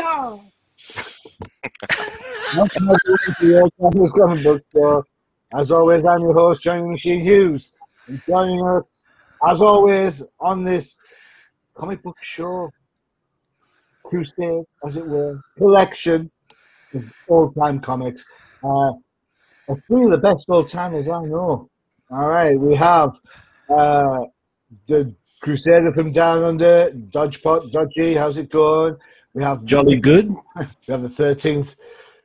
Welcome to the Ol'Timers Comic Book Show. As always, I'm your host, Johnny Machine Hughes. And joining us, as always, on this comic book show, crusade, as it were, collection of old-time comics. Three of the best old-timers I know. All right, we have the Crusader from Down Under, Dodgy, how's it going? We have jolly good. We have the 13th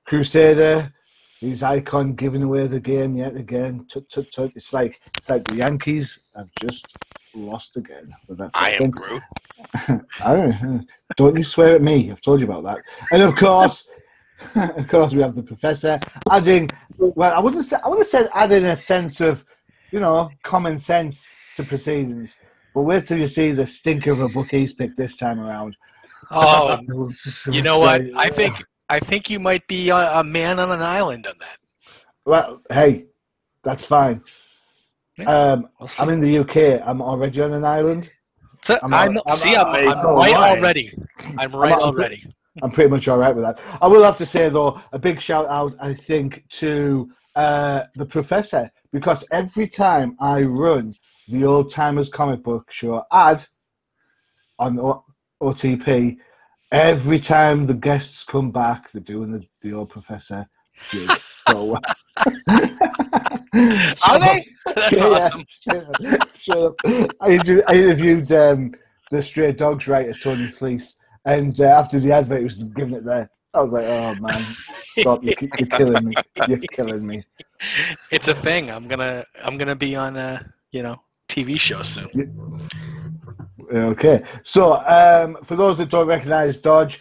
Crusader, his icon giving away the game yet again. It's like the Yankees have just lost again. But I am Groot. Don't you swear at me. I've told you about that. And of course, we have the Professor adding. Well, I would have said adding a sense of, common sense to proceedings. But wait till you see the stinker of a book he's picked this time around. Oh, you know what? I think you might be a man on an island on that. Well, hey, that's fine. Yeah, we'll I'm in the UK. I'm already on an island. So I'm right already. I'm right already. I'm pretty much all right with that. I will have to say, though, a big shout out, I think, to the Professor, because every time I run the Ol'Timers Comic Book Show ad on OTP, every time the guests come back, they're doing the old Professor jig. So, are they? That's awesome. So, I interviewed the Stray Dogs writer, Tony Fleece, and after the advert, he was giving it there. I was like, oh, man, stop, you're killing me. You're killing me. It's a thing. I'm gonna be on a, TV show soon. Okay, so for those that don't recognise Dodge,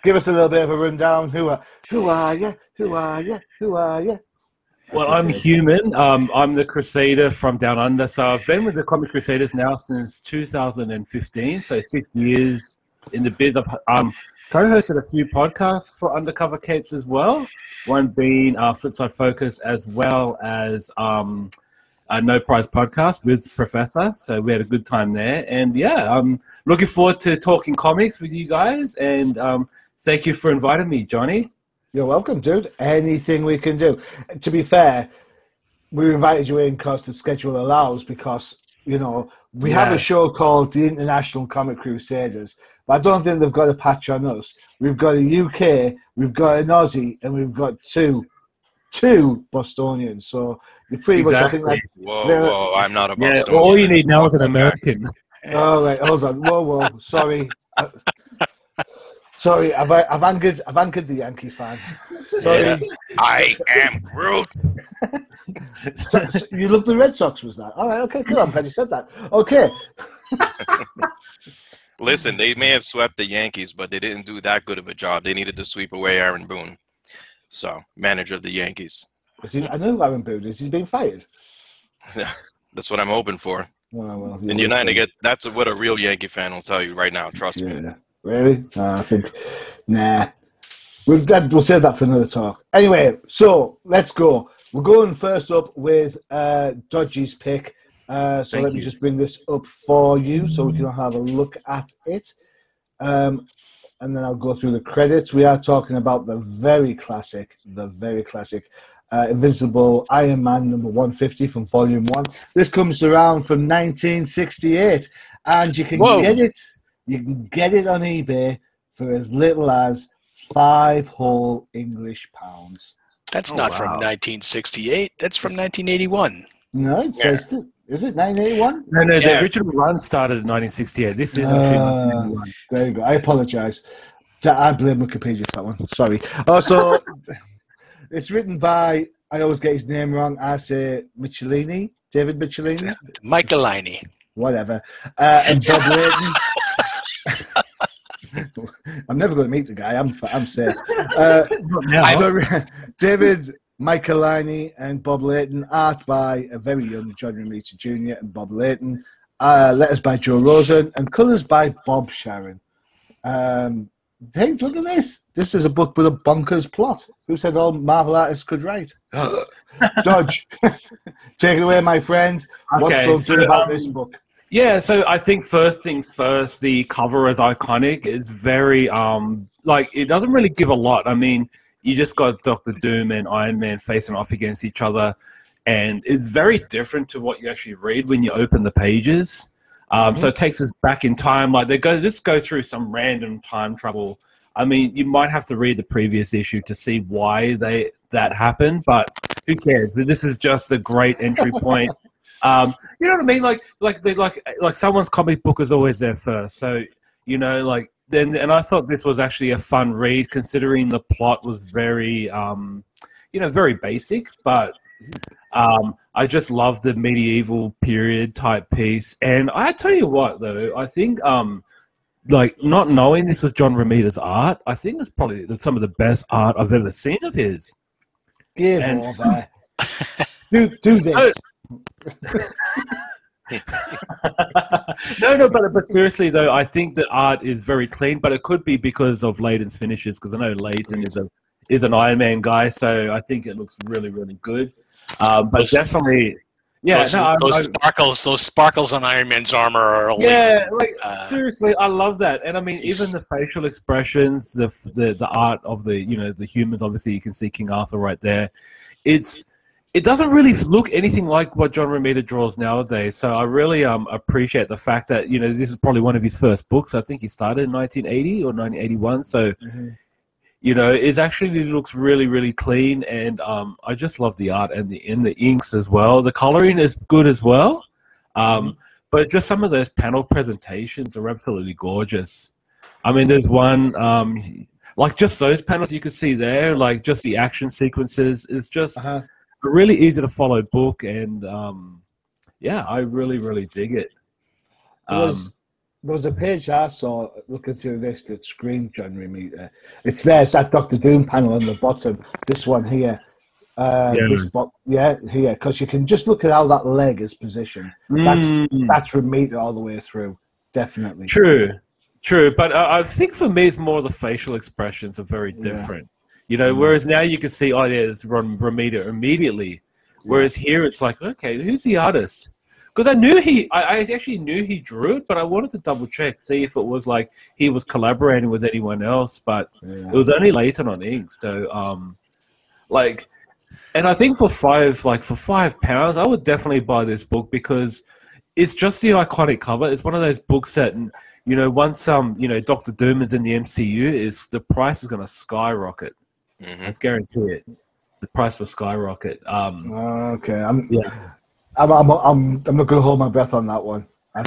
give us a little bit of a rundown. Who are you? Well, I'm human. I'm the Crusader from Down Under. So I've been with the Comic Crusaders now since 2015. So 6 years in the biz. I've co-hosted a few podcasts for Undercover Capes as well. One being Flipside Focus, as well as a No Prize podcast with Professor. So we had a good time there. And yeah, I'm looking forward to talking comics with you guys. And thank you for inviting me, Johnny. You're welcome, dude. Anything we can do. To be fair, we invited you in because the schedule allows, because, we have a show called the International Comic Crusaders, but I don't think they've got a patch on us. We've got a UK, we've got an Aussie, and we've got two Bostonians. So you pretty much, I think that's... Whoa, I'm not a Bostonian. Yeah, all you need now is an American. Oh, right, hold on. Whoa, sorry. Sorry, I've angered the Yankee fan. Sorry. Yeah. I am Groot. So you love the Red Sox, was that? All right, okay, cool. I'm glad you said that. Okay. Listen, they may have swept the Yankees, but they didn't do that good of a job. They needed to sweep away Aaron Boone. So, manager of the Yankees. I know Aaron Boone is. He's been fired. That's what I'm hoping for. Well, and you're not going to get... That's what a real Yankee fan will tell you right now. Trust me. Really? I think... Nah. We'll save that for another talk. Anyway, so let's go. We're going first up with Dodgy's pick. Let me just bring this up for you so we can have a look at it. And then I'll go through the credits. We are talking about the very classic Invincible Iron Man number 150 from Volume 1. This comes around from 1968, and you can get it. You can get it on eBay for as little as 5 whole English pounds. That's not from 1968. That's from 1981. No, it says... Is it 1981? No, the original run started in 1968. This is actually 1981. There you go. I apologise. I blame Wikipedia for that one. Sorry. Also, it's written by, I always get his name wrong, I say Michelini, David Michelini. Michelini. Whatever. And Bob Layton. I'm never going to meet the guy. I'm safe. David Michelini and Bob Layton. Art by a very young John Romita Jr. and Bob Layton. Letters by Joe Rosen. And colours by Bob Sharon. Hey, look at this. This is a book with a bonkers plot. Who said all Marvel artists could write? Dodge. Take it away, my friend. What's so good about this book? Yeah, so I think first things first, the cover is iconic. It's very like it doesn't really give a lot. I mean, you just got Doctor Doom and Iron Man facing off against each other, and it's very different to what you actually read when you open the pages. So it takes us back in time. Like they just go through some random time travel. I mean, you might have to read the previous issue to see why that happened, but who cares? This is just a great entry point. You know what I mean? Like someone's comic book is always there first. So, you know, like then, and I thought this was actually a fun read considering the plot was very, you know, very basic, but I just love the medieval period type piece. And I tell you what, though, I think, like not knowing this was John Romita's art, I think it's probably some of the best art I've ever seen of his. Give over. Do this. No, but seriously though, I think the art is very clean, but it could be because of Layton's finishes, because I know Layton is an Iron Man guy, so I think it looks really, really good. But definitely, yeah, those sparkles on Iron Man's armor are only, like seriously, I love that. And I mean, even the facial expressions, the art of the humans. Obviously, you can see King Arthur right there. It doesn't really look anything like what John Romita draws nowadays. So I really appreciate the fact that this is probably one of his first books. I think he started in 1980 or 1981. So it actually looks really, really clean, and I just love the art and the inks as well. The coloring is good as well, but just some of those panel presentations are absolutely gorgeous. I mean, there's one like just those panels you could see there, like just the action sequences is just. A really easy to follow book, and I really, really dig it. There was a page I saw looking through this that screamed John Romita. It's there. It's that Doctor Doom panel on the bottom. This one here. Here, because you can just look at how that leg is positioned. That's Romita all the way through. Definitely. True. But I think for me, it's more the facial expressions are very different. Whereas now you can see, it's Romita immediately. Whereas here it's like, okay, who's the artist? Because I actually knew he drew it, but I wanted to double check, see if it was like he was collaborating with anyone else. But it was only Layton on ink. So, and I think for £5, I would definitely buy this book because it's just the iconic cover. It's one of those books that, once Doctor Doom is in the MCU, the price is going to skyrocket. I guarantee it. The price will skyrocket. Okay, I'm not going to hold my breath on that one. I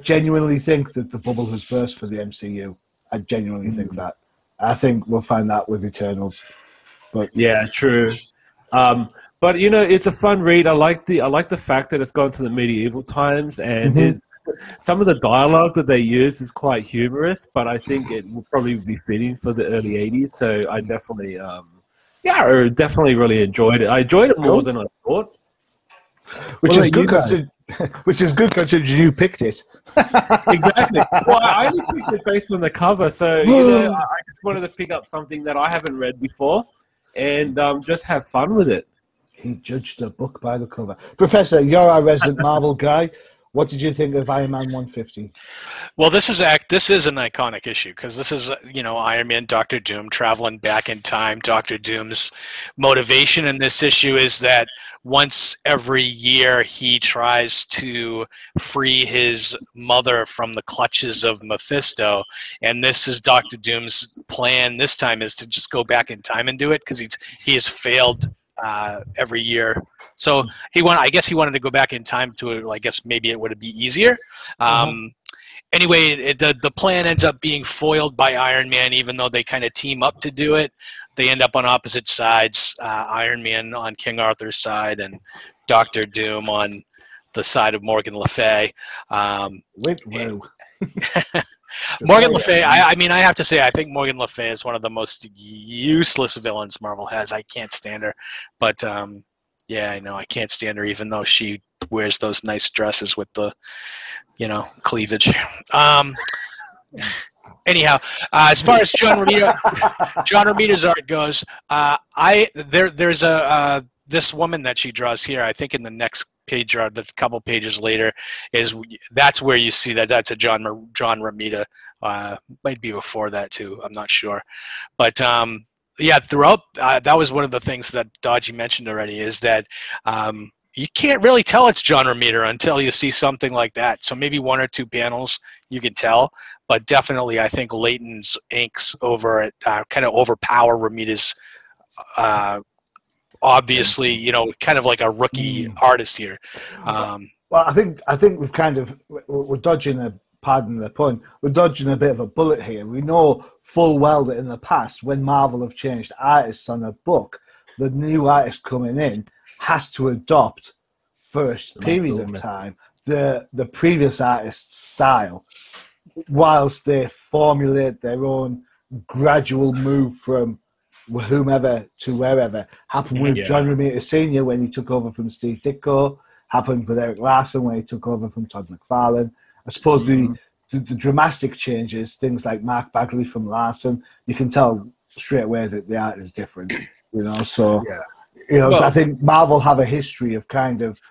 genuinely think that the bubble has burst for the MCU. I genuinely think that. I think we'll find that with Eternals. But yeah, true. But it's a fun read. I like the fact that it's gone to the medieval times, and some of the dialogue that they use is quite humorous, but I think it will probably be fitting for the early 80s. So I definitely, definitely really enjoyed it. I enjoyed it more than I thought. Which is good considering you picked it. Exactly. Well, I only picked it based on the cover, so I just wanted to pick up something that I haven't read before and just have fun with it. He judged a book by the cover. Professor, you're our resident Marvel guy. What did you think of Iron Man 150? Well, this is an iconic issue because this is, Iron Man, Doctor Doom traveling back in time. Doctor Doom's motivation in this issue is that once every year he tries to free his mother from the clutches of Mephisto, and this is Doctor Doom's plan this time is to just go back in time and do it because he has failed every year. So I guess he wanted to go back in time to, I guess maybe it would be easier. Anyway, the plan ends up being foiled by Iron Man, even though they kind of team up to do it. They end up on opposite sides, Iron Man on King Arthur's side and Doctor Doom on the side of Morgan Le Fay. Morgan Le Fay, I mean, I have to say, I think Morgan Le Fay is one of the most useless villains Marvel has. I can't stand her. But, I know I can't stand her, even though she wears those nice dresses with the, cleavage. Anyhow, as far as John Romita's art goes, there's this woman that she draws here. I think in the next page or the couple pages later, that's where you see that's a John Romita. Might be before that too. I'm not sure, but yeah, throughout that was one of the things that Dodgy mentioned already, is that you can't really tell it's John Romita until you see something like that. So maybe one or two panels you can tell, but definitely I think Layton's inks over it kind of overpower Romita's. Obviously, you know, kind of like a rookie artist here. Well, I think we've we're dodging pardon the pun, we're dodging a bit of a bullet here. We know full well that in the past, when Marvel have changed artists on a book, the new artist coming in has to adopt for a period of time the previous artist's style, whilst they formulate their own gradual move from whomever to wherever. Happened with John Romita Sr. when he took over from Steve Ditko. Happened with Eric Larson when he took over from Todd McFarlane. I suppose the dramatic changes, things like Mark Bagley from Larson, you can tell straight away that the art is different. You know, so I think Marvel have a history of kind of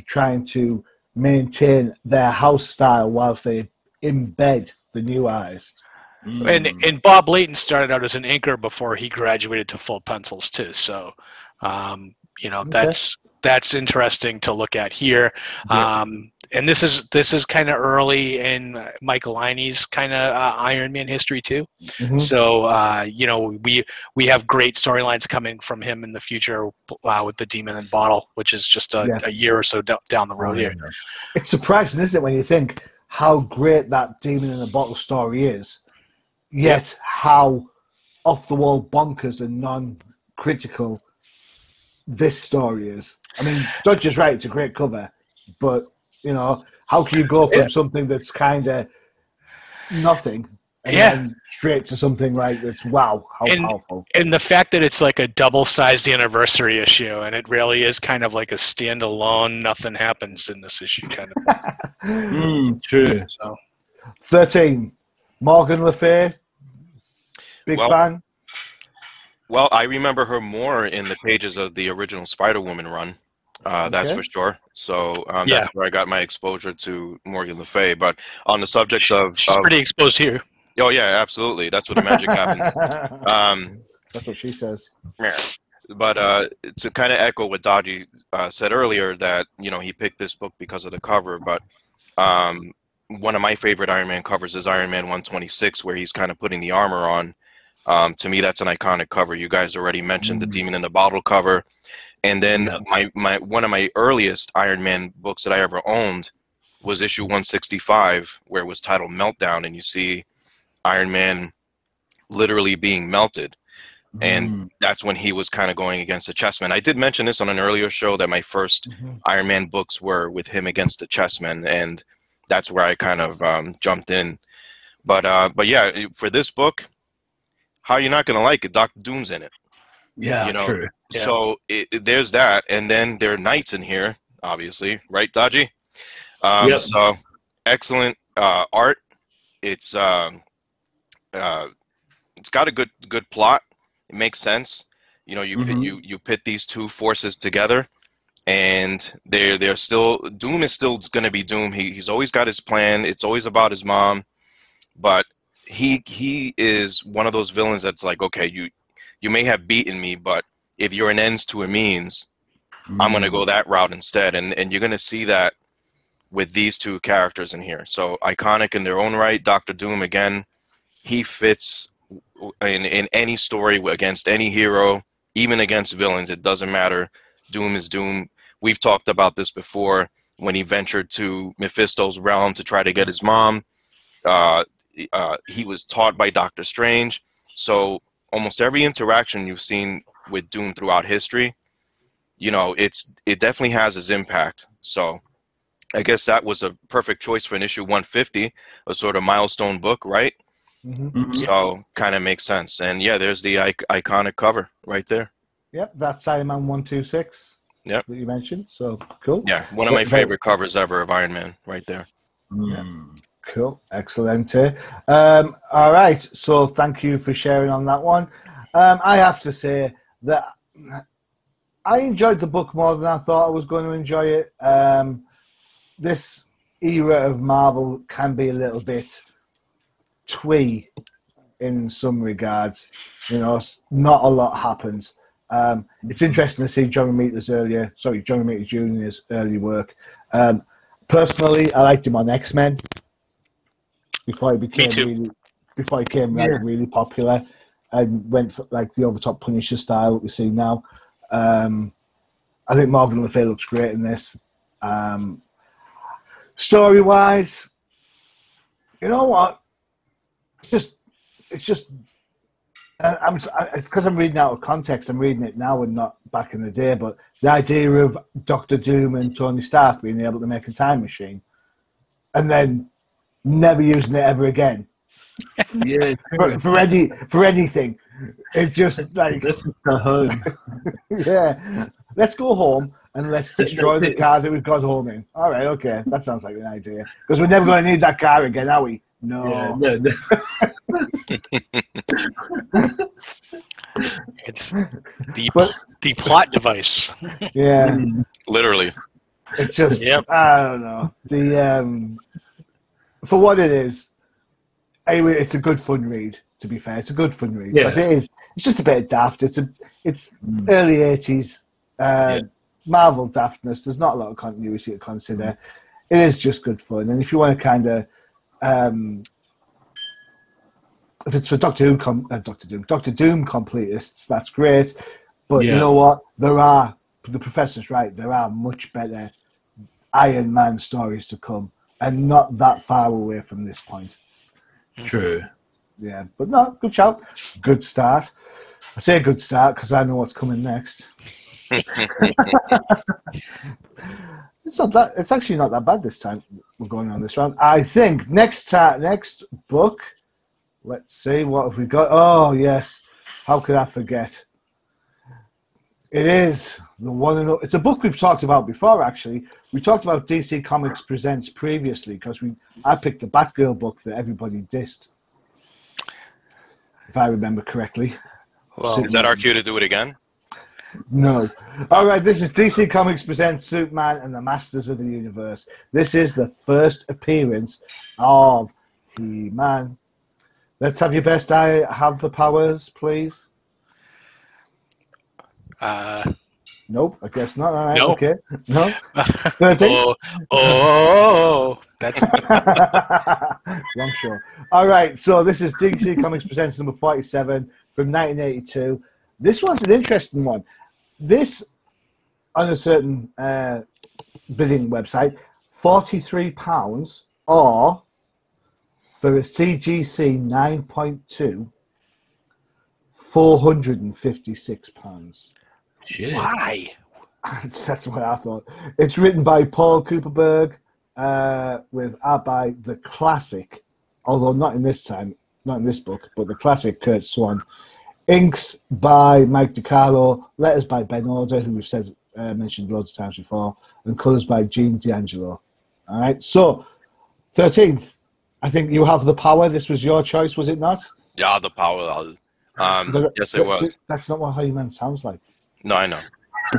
trying to maintain their house style whilst they embed the new artist. And Bob Layton started out as an inker before he graduated to full pencils too. So, you know, that's interesting to look at here. And this is kind of early in Michael Liney's kind of Iron Man history too. So, you know, we have great storylines coming from him in the future with the Demon in Bottle, which is just a year or so down the road here. It's surprising, isn't it, when you think how great that Demon in a Bottle story is, yet how off-the-wall bonkers and non-critical this story is. I mean, Dodger's right, it's a great cover, but, you know, how can you go from something that's kind of nothing and then straight to something like this? Wow, how powerful. And the fact that it's like a double-sized anniversary issue, and it really is kind of like a standalone, nothing happens in this issue kind of thing. True. So. 13, Morgan Le Fay, big fan. Well, I remember her more in the pages of the original Spider-Woman run. That's for sure. So that's where I got my exposure to Morgan Le Fay. But on the subject she's pretty exposed here. Oh yeah, absolutely. That's where the magic happens. That's what she says. Yeah. But to kind of echo what Dodgy said earlier, that he picked this book because of the cover. But one of my favorite Iron Man covers is Iron Man 126, where he's kind of putting the armor on. To me, that's an iconic cover. You guys already mentioned the Demon in the Bottle cover. And then one of my earliest Iron Man books that I ever owned was issue 165, where it was titled Meltdown, and you see Iron Man literally being melted. And that's when he was kind of going against the chessmen. I did mention this on an earlier show that my first Iron Man books were with him against the chessmen, and that's where I kind of jumped in. But yeah, for this book, how are you not going to like it? Dr. Doom's in it. Yeah, true. Yeah. So there's that, and then there are knights in here, obviously, right, Dodgy? So excellent art. It's got a good plot. It makes sense. You pit these two forces together, and they're still Doom is still going to be Doom. He's always got his plan. It's always about his mom, but he is one of those villains that's like, okay, you may have beaten me, but if you're an ends to a means, I'm going to go that route instead. And you're going to see that with these two characters in here. So iconic in their own right. Dr. Doom, again, he fits in any story against any hero, even against villains. It doesn't matter. Doom is Doom. We've talked about this before when he ventured to Mephisto's realm to try to get his mom. He was taught by Doctor Strange. So almost every interaction you've seen with Doom throughout history, it definitely has his impact. So I guess that was a perfect choice for an issue 150, a sort of milestone book, right? So kind of makes sense. And yeah, there's the iconic cover right there. Yep, that's Iron Man 126. Yep, that you mentioned. So cool. Yeah, one of my favorite covers ever of Iron Man, right there. Yeah. Cool, excellent. All right, so thank you for sharing on that one. I have to say that I enjoyed the book more than I thought I was going to enjoy it. This era of Marvel can be a little bit twee in some regards. You know, not a lot happens. It's interesting to see John Romita Jr.'s early work. Personally, I liked him on X-Men before he became really popular and went for like the over-top Punisher style that we see now. I think Morgan Le Fay looks great in this. Story-wise, you know what? It's just. Because I'm reading out of context. I'm reading it now and not back in the day. But the idea of Doctor Doom and Tony Stark being able to make a time machine, and then never using it ever again. Yeah, for anything. It just like let's go home. Yeah, let's go home and let's destroy the car that we've got home in. All right, okay, that sounds like an idea. Because we're never going to need that car again, are we? No. Yeah, no. It's the plot device. Yeah, Literally. it's just I don't know the for what it is. Anyway, it's a good fun read. To be fair, it's a good fun read. Yeah. But it is. It's just a bit daft. It's early 80s Marvel daftness. There's not a lot of continuity to consider. It is just good fun. And if you want to kind of if it's for Doctor Doom completists, that's great. But you know what? The professor's right. There are much better Iron Man stories to come, and not that far away from this point. True. Yeah, but no, good shout. Good start. I say good start because I know what's coming next. It's actually not that bad this time. We're going on this round. I think next book. Let's see, what have we got? Oh yes, how could I forget? It is the one and only. It's a book we've talked about before. Actually, we talked about DC Comics Presents previously because I picked the Batgirl book that everybody dissed, if I remember correctly. Well, is that our cue to do it again? No. All right, this is DC Comics Presents Superman and the Masters of the Universe. This is the first appearance of He-Man. Let's have your best eye have the powers, please. Nope, I guess not. All right, no. Okay. No. That's wrong show. All right, so this is DC Comics Presents number 47 from 1982. This one's an interesting one. This, on a certain bidding website, £43 or for a CGC 9.2, £456. Shit. why. That's what I thought. It's written by Paul Kuperberg with art by the classic, although not in this book, but the classic Kurt Swan. Inks by Mike DiCarlo, letters by Ben Order, who we've mentioned loads of times before, and colours by Gene D'Angelo. All right, so 13th, I think you have the power. This was your choice, was it not? Yeah, the power. Yes, it was. That's not what He-Man sounds like. No, I know.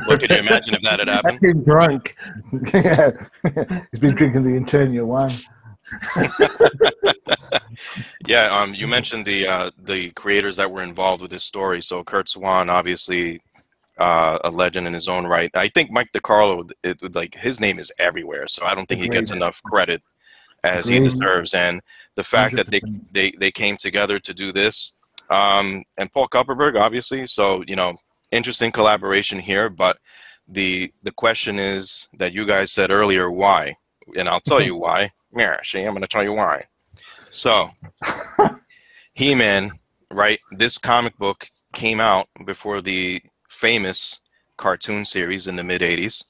Well, can you imagine if that had happened? I've been drunk. Yeah, he's been drinking the Internia wine. Yeah, you mentioned the creators that were involved with this story. So Kurt Swan, obviously a legend in his own right. I think Mike DiCarlo, his name is everywhere, so I don't think he gets enough credit as he deserves. And the fact 100%. That they came together to do this, and Paul Kupperberg, obviously. So interesting collaboration here. But the question is that you guys said earlier, why? And I'll tell you why. Yeah, I'm going to tell you why. So, He-Man, right? This comic book came out before the famous cartoon series in the mid '80s,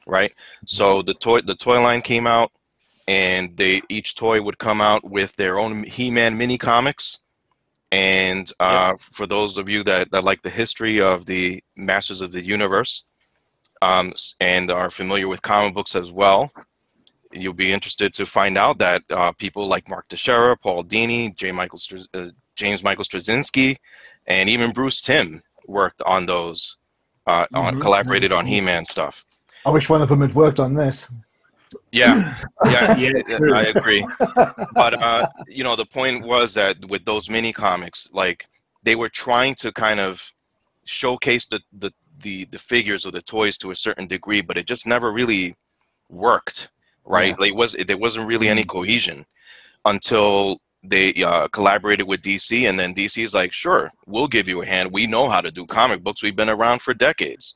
right? So the toy line came out, and each toy would come out with their own He-Man mini comics. And for those of you that like the history of the Masters of the Universe, and are familiar with comic books as well, you'll be interested to find out that people like Mark Teixeira, Paul Dini, James Michael Straczynski, and even Bruce Timm worked on those. collaborated on He-Man stuff. I wish one of them had worked on this. Yeah, Yeah, true. I agree. But you know, the point was that with those mini comics, like they were trying to kind of showcase the figures or the toys to a certain degree, but it just never really worked, right? Yeah. Like there wasn't really any cohesion until they collaborated with DC, and then DC's like, sure, we'll give you a hand. We know how to do comic books. We've been around for decades.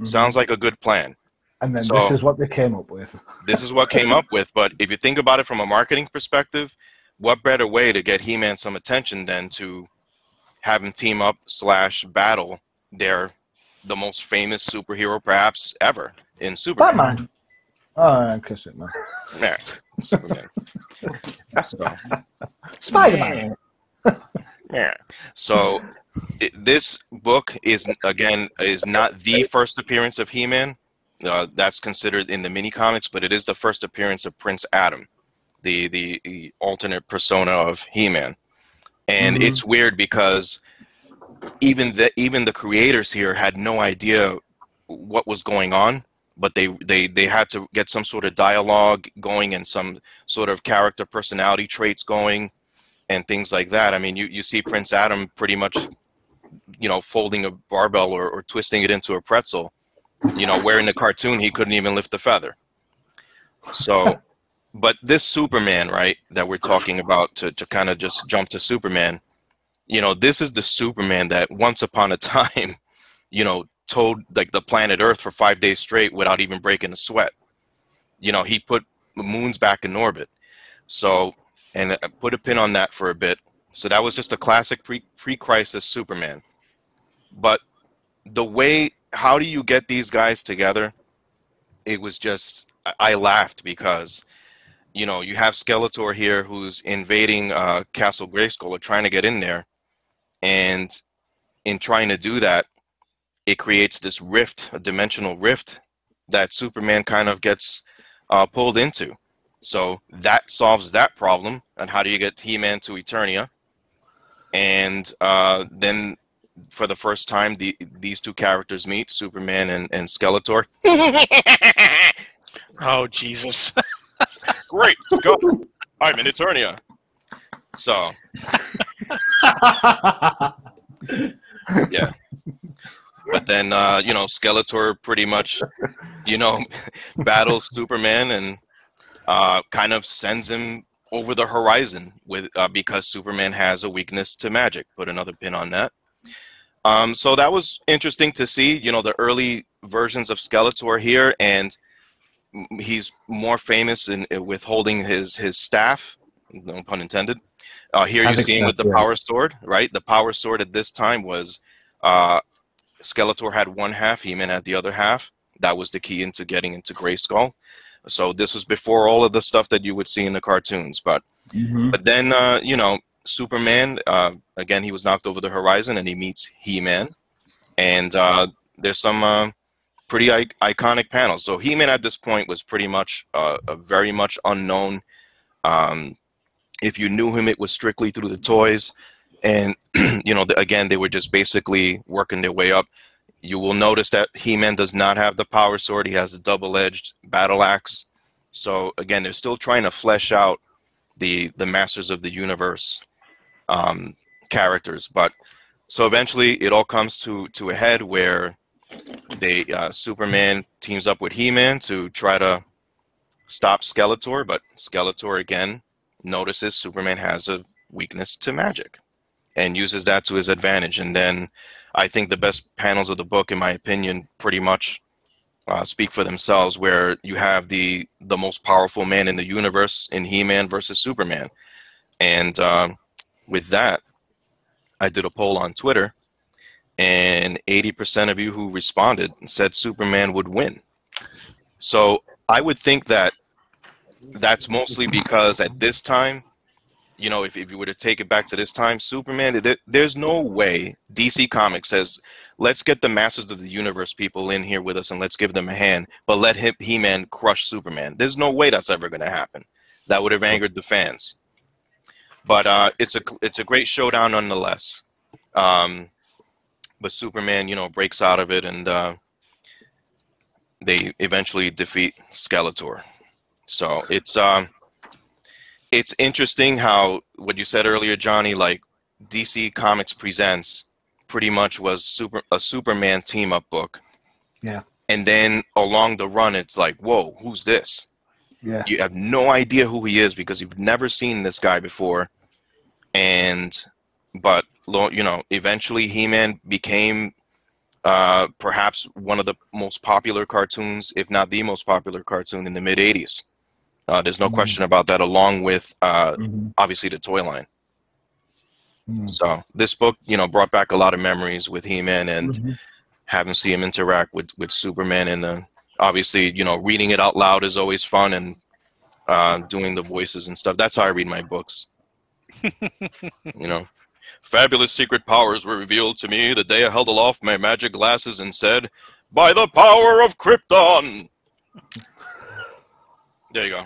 Sounds like a good plan. And then So, this is what they came up with. This is what came up with. But if you think about it from a marketing perspective, what better way to get He-Man some attention than to have him team up / battle the most famous superhero perhaps ever in Superman. Batman. Oh, kiss it, man. Yeah, Superman. So, Spider-Man. yeah. So this book is not the first appearance of He-Man. That's considered in the mini comics, but it is the first appearance of Prince Adam, the alternate persona of He-Man. And it's weird because even the creators here had no idea what was going on, but they had to get some sort of dialogue going and some sort of character personality traits going and things like that. I mean, you see Prince Adam pretty much, you know, folding a barbell or twisting it into a pretzel, you know, where in the cartoon he couldn't even lift a feather. So, but this Superman, right, that we're talking about, to kind of just jump to Superman, you know, this is the Superman that once upon a time, you know, towed like the planet Earth for 5 days straight without even breaking a sweat. You know, he put the moons back in orbit. So, and I put a pin on that for a bit. So that was just a classic pre-crisis Superman. But the way, how do you get these guys together? It was just, I laughed because, you know, you have Skeletor here who's invading Castle Grayskull or trying to get in there. And in trying to do that, it creates this rift, a dimensional rift that Superman kind of gets pulled into. So that solves that problem. And how do you get He-Man to Eternia? And then for the first time, these two characters meet, Superman and Skeletor. Oh, Jesus. Great, go. I'm in Eternia. So, yeah. But then, you know, Skeletor pretty much, you know, battles Superman and kind of sends him over the horizon with because Superman has a weakness to magic. Put another pin on that. So that was interesting to see, you know, the early versions of Skeletor here, and he's more famous with holding his staff, no pun intended. Here you're seeing with the power sword, right? The power sword at this time was Skeletor had one half, He-Man had the other half. That was the key into getting into Grayskull. So this was before all of the stuff that you would see in the cartoons. But then, you know, Superman, again, he was knocked over the horizon and he meets He-Man. And there's some pretty iconic panels. So He-Man at this point was pretty much a very much unknown. If you knew him, it was strictly through the toys. And, you know, again, they were just basically working their way up. You will notice that He-Man does not have the power sword. He has a double-edged battle axe. So, again, they're still trying to flesh out the Masters of the Universe characters. But so eventually it all comes to a head where Superman teams up with He-Man to try to stop Skeletor. But Skeletor, again, notices Superman has a weakness to magic and uses that to his advantage. And then I think the best panels of the book, in my opinion, pretty much speak for themselves, where you have the most powerful man in the universe in He-Man versus Superman. And with that, I did a poll on Twitter, and 80% of you who responded said Superman would win. So I would think that that's mostly because at this time, you know, if you were to take it back to this time, Superman, there's no way DC Comics says, let's get the Masters of the Universe people in here with us and let's give them a hand, but let He-Man crush Superman. There's no way that's ever going to happen. That would have angered the fans. But it's a great showdown nonetheless. but Superman, you know, breaks out of it, and they eventually defeat Skeletor. So it's interesting how what you said earlier, Johnny, like DC Comics Presents pretty much was a Superman team-up book. Yeah. And then along the run, it's like, whoa, who's this? Yeah. You have no idea who he is because you've never seen this guy before. But you know, eventually He-Man became perhaps one of the most popular cartoons, if not the most popular cartoon in the mid-'80s. There's no question about that, along with obviously the toy line. So this book, you know, brought back a lot of memories with He-Man and having see him interact with Superman, and obviously, you know, reading it out loud is always fun, and doing the voices and stuff. That's how I read my books. You know, fabulous secret powers were revealed to me the day I held aloft my magic glasses and said, "By the power of Krypton." There you go.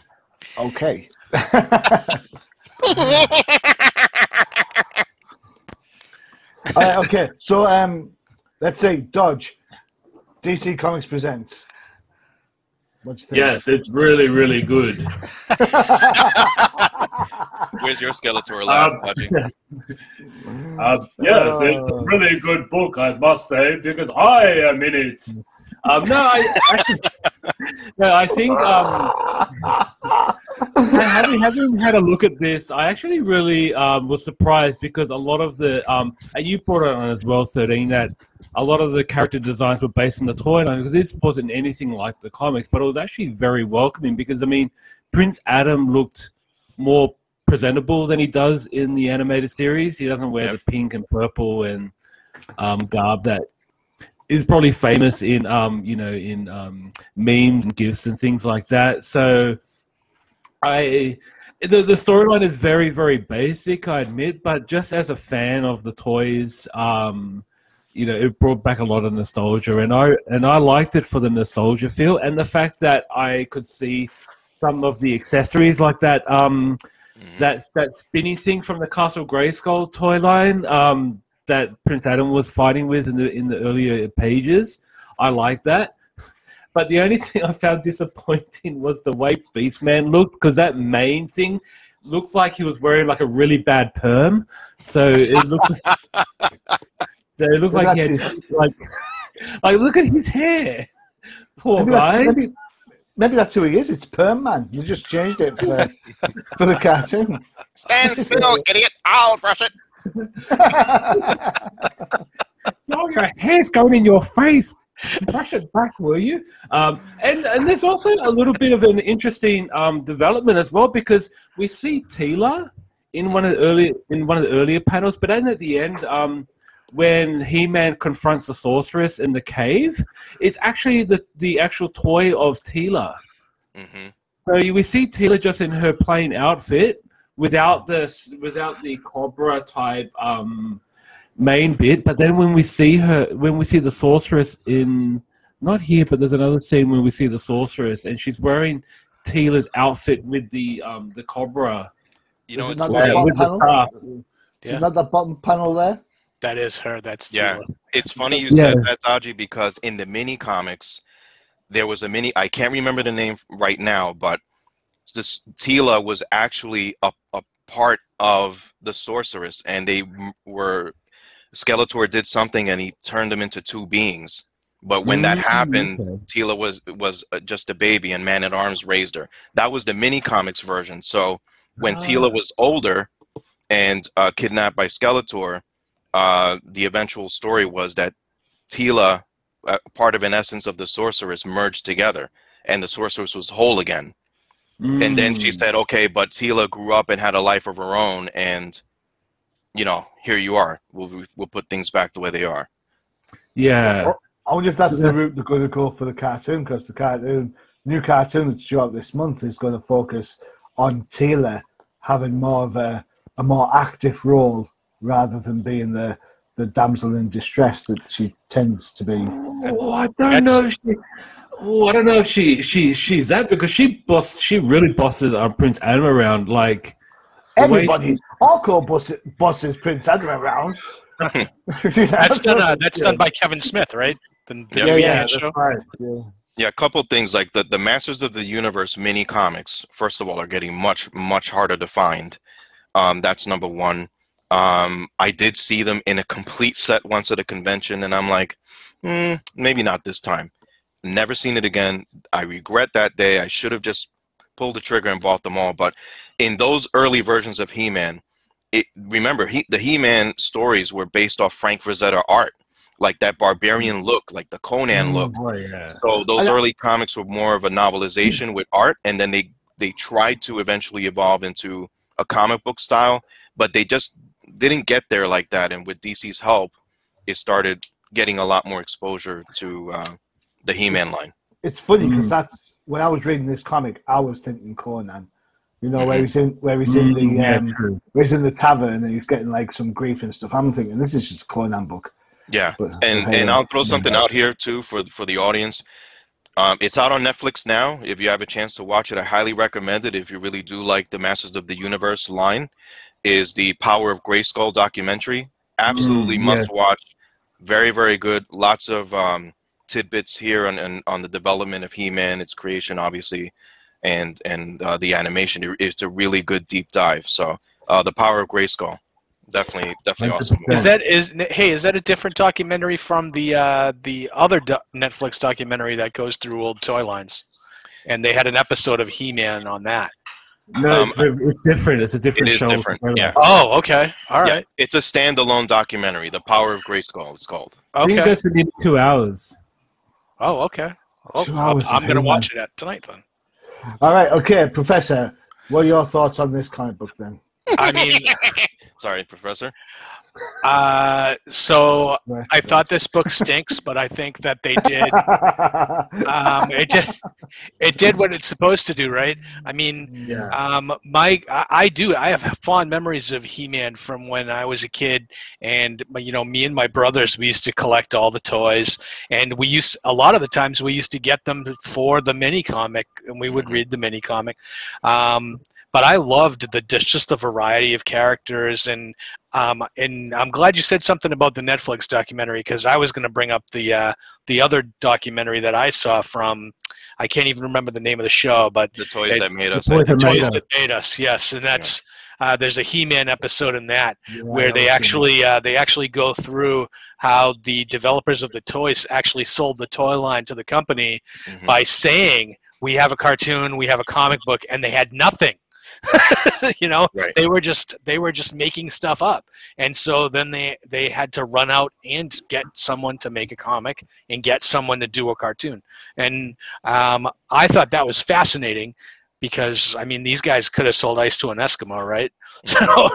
Okay. Okay, so let's say Dodge, DC Comics Presents. What do you think? Yes, it's really, really good. Where's your Skeletor laugh, Dodgy? Yes, it's a really good book, I must say, because I am in it. I think having had a look at this, I actually really was surprised because a lot of the and you brought it on as well, 13, that a lot of the character designs were based on the toy line, because this wasn't anything like the comics, but it was actually very welcoming because, I mean, Prince Adam looked more presentable than he does in the animated series. He doesn't wear the pink and purple and garb that is probably famous in memes and gifs and things like that. So the storyline is very, very basic, I admit, but just as a fan of the toys, it brought back a lot of nostalgia, and I liked it for the nostalgia feel and the fact that I could see some of the accessories like that that spinny thing from the Castle Grayskull toy line that Prince Adam was fighting with in the earlier pages. I like that. But the only thing I found disappointing was the way Beastman looked, because that main thing looked like he was wearing like a really bad perm. So it looked like he had like look at his hair. Poor guy. Maybe that's who he is. It's Perm Man. You just changed it for the cartoon. Stand still, idiot. I'll brush it. No, your hair's going in your face. Brush it back, will you? And there's also a little bit of an interesting development as well, because we see Teela in one of the earlier panels, but then at the end, when He-Man confronts the sorceress in the cave, it's actually the actual toy of Teela. Mm-hmm. So we see Teela just in her plain outfit, without the Cobra type main bit. But then when we see the sorceress in, not here, but there's another scene when we see the sorceress and she's wearing Teela's outfit with the Cobra. You know, with it's the staff. Isn't that the bottom panel there? That is her. That's Teela. Yeah. It's funny you said that, Dodgy, because in the mini comics, there was a mini. I can't remember the name right now, but this Teela was actually a part of the sorceress, and Skeletor did something, and he turned them into two beings. But when that happened, Teela was just a baby, and Man-at-Arms raised her. That was the mini comics version. So when Teela was older and kidnapped by Skeletor, the eventual story was that Teela, part of an essence of the sorceress, merged together, and the sorceress was whole again. And then she said, okay, but Teela grew up and had a life of her own, and, here you are. We'll put things back the way they are. Yeah. I wonder if that's the route they're going to go for the cartoon, because the new cartoon that's due out this month is going to focus on Teela having more of a more active role rather than being the damsel in distress that she tends to be. Oh, I don't know if she's that, because she really bosses Prince Adam around, like everybody. Orko bosses Prince Adam around. That's done by Kevin Smith, right? The Yep. show. Right. Yeah. Yeah, a couple things like the Masters of the Universe mini comics. First of all, are getting much harder to find. That's number one. I did see them in a complete set once at a convention, and I'm like, maybe not this time. Never seen it again. I regret that day. I should have just pulled the trigger and bought them all. But in those early versions of He-Man, remember the He-Man stories were based off Frank Frazetta art. Like that barbarian look, like the Conan look. Boy, yeah. So those early comics were more of a novelization with art, and then they tried to eventually evolve into a comic book style, but they just didn't get there like that. And with DC's help, it started getting a lot more exposure to the He-Man line. It's funny because that's when I was reading this comic, I was thinking Conan. You know, where he's in the tavern and he's getting like some grief and stuff. I'm thinking this is just a Conan book. Yeah, and I'll throw something out here too for the audience. It's out on Netflix now. If you have a chance to watch it, I highly recommend it. If you really do like the Masters of the Universe line, is the Power of Grayskull documentary. Absolutely must watch. Very, very good. Lots of tidbits here on the development of He-Man, its creation, obviously, and the animation. It's a really good deep dive. So the Power of Grayskull. Definitely awesome. Is that a different documentary from the other Netflix documentary that goes through old toy lines? And they had an episode of He-Man on that. No, it's different. It's a different show. It is different. Yeah. Oh, okay. All right. Yeah, it's a standalone documentary. The Power of Grayskull. It's called. I think it goes for nearly 2 hours. Oh, okay. I'm going to watch it tonight then. All right. Okay, Professor. What are your thoughts on this comic book then? I mean, sorry, Professor. So I thought this book stinks, but I think that they did. It did what it's supposed to do, right? I mean, I have fond memories of He-Man from when I was a kid, and me and my brothers, we used to collect all the toys, and a lot of the times we used to get them for the mini comic, and we would read the mini comic. But I loved just the variety of characters, and I'm glad you said something about the Netflix documentary, because I was going to bring up the other documentary that I saw from, I can't even remember the name of the show, but The Toys That Made Us. The Toys That Made Us, yes, and that's there's a He-Man episode in that where they actually go through how the developers of the toys actually sold the toy line to the company by saying, we have a cartoon, we have a comic book, and they had nothing. Right. They were just making stuff up, and so then they had to run out and get someone to make a comic and get someone to do a cartoon, and I thought that was fascinating, because I mean, these guys could have sold ice to an Eskimo, right? So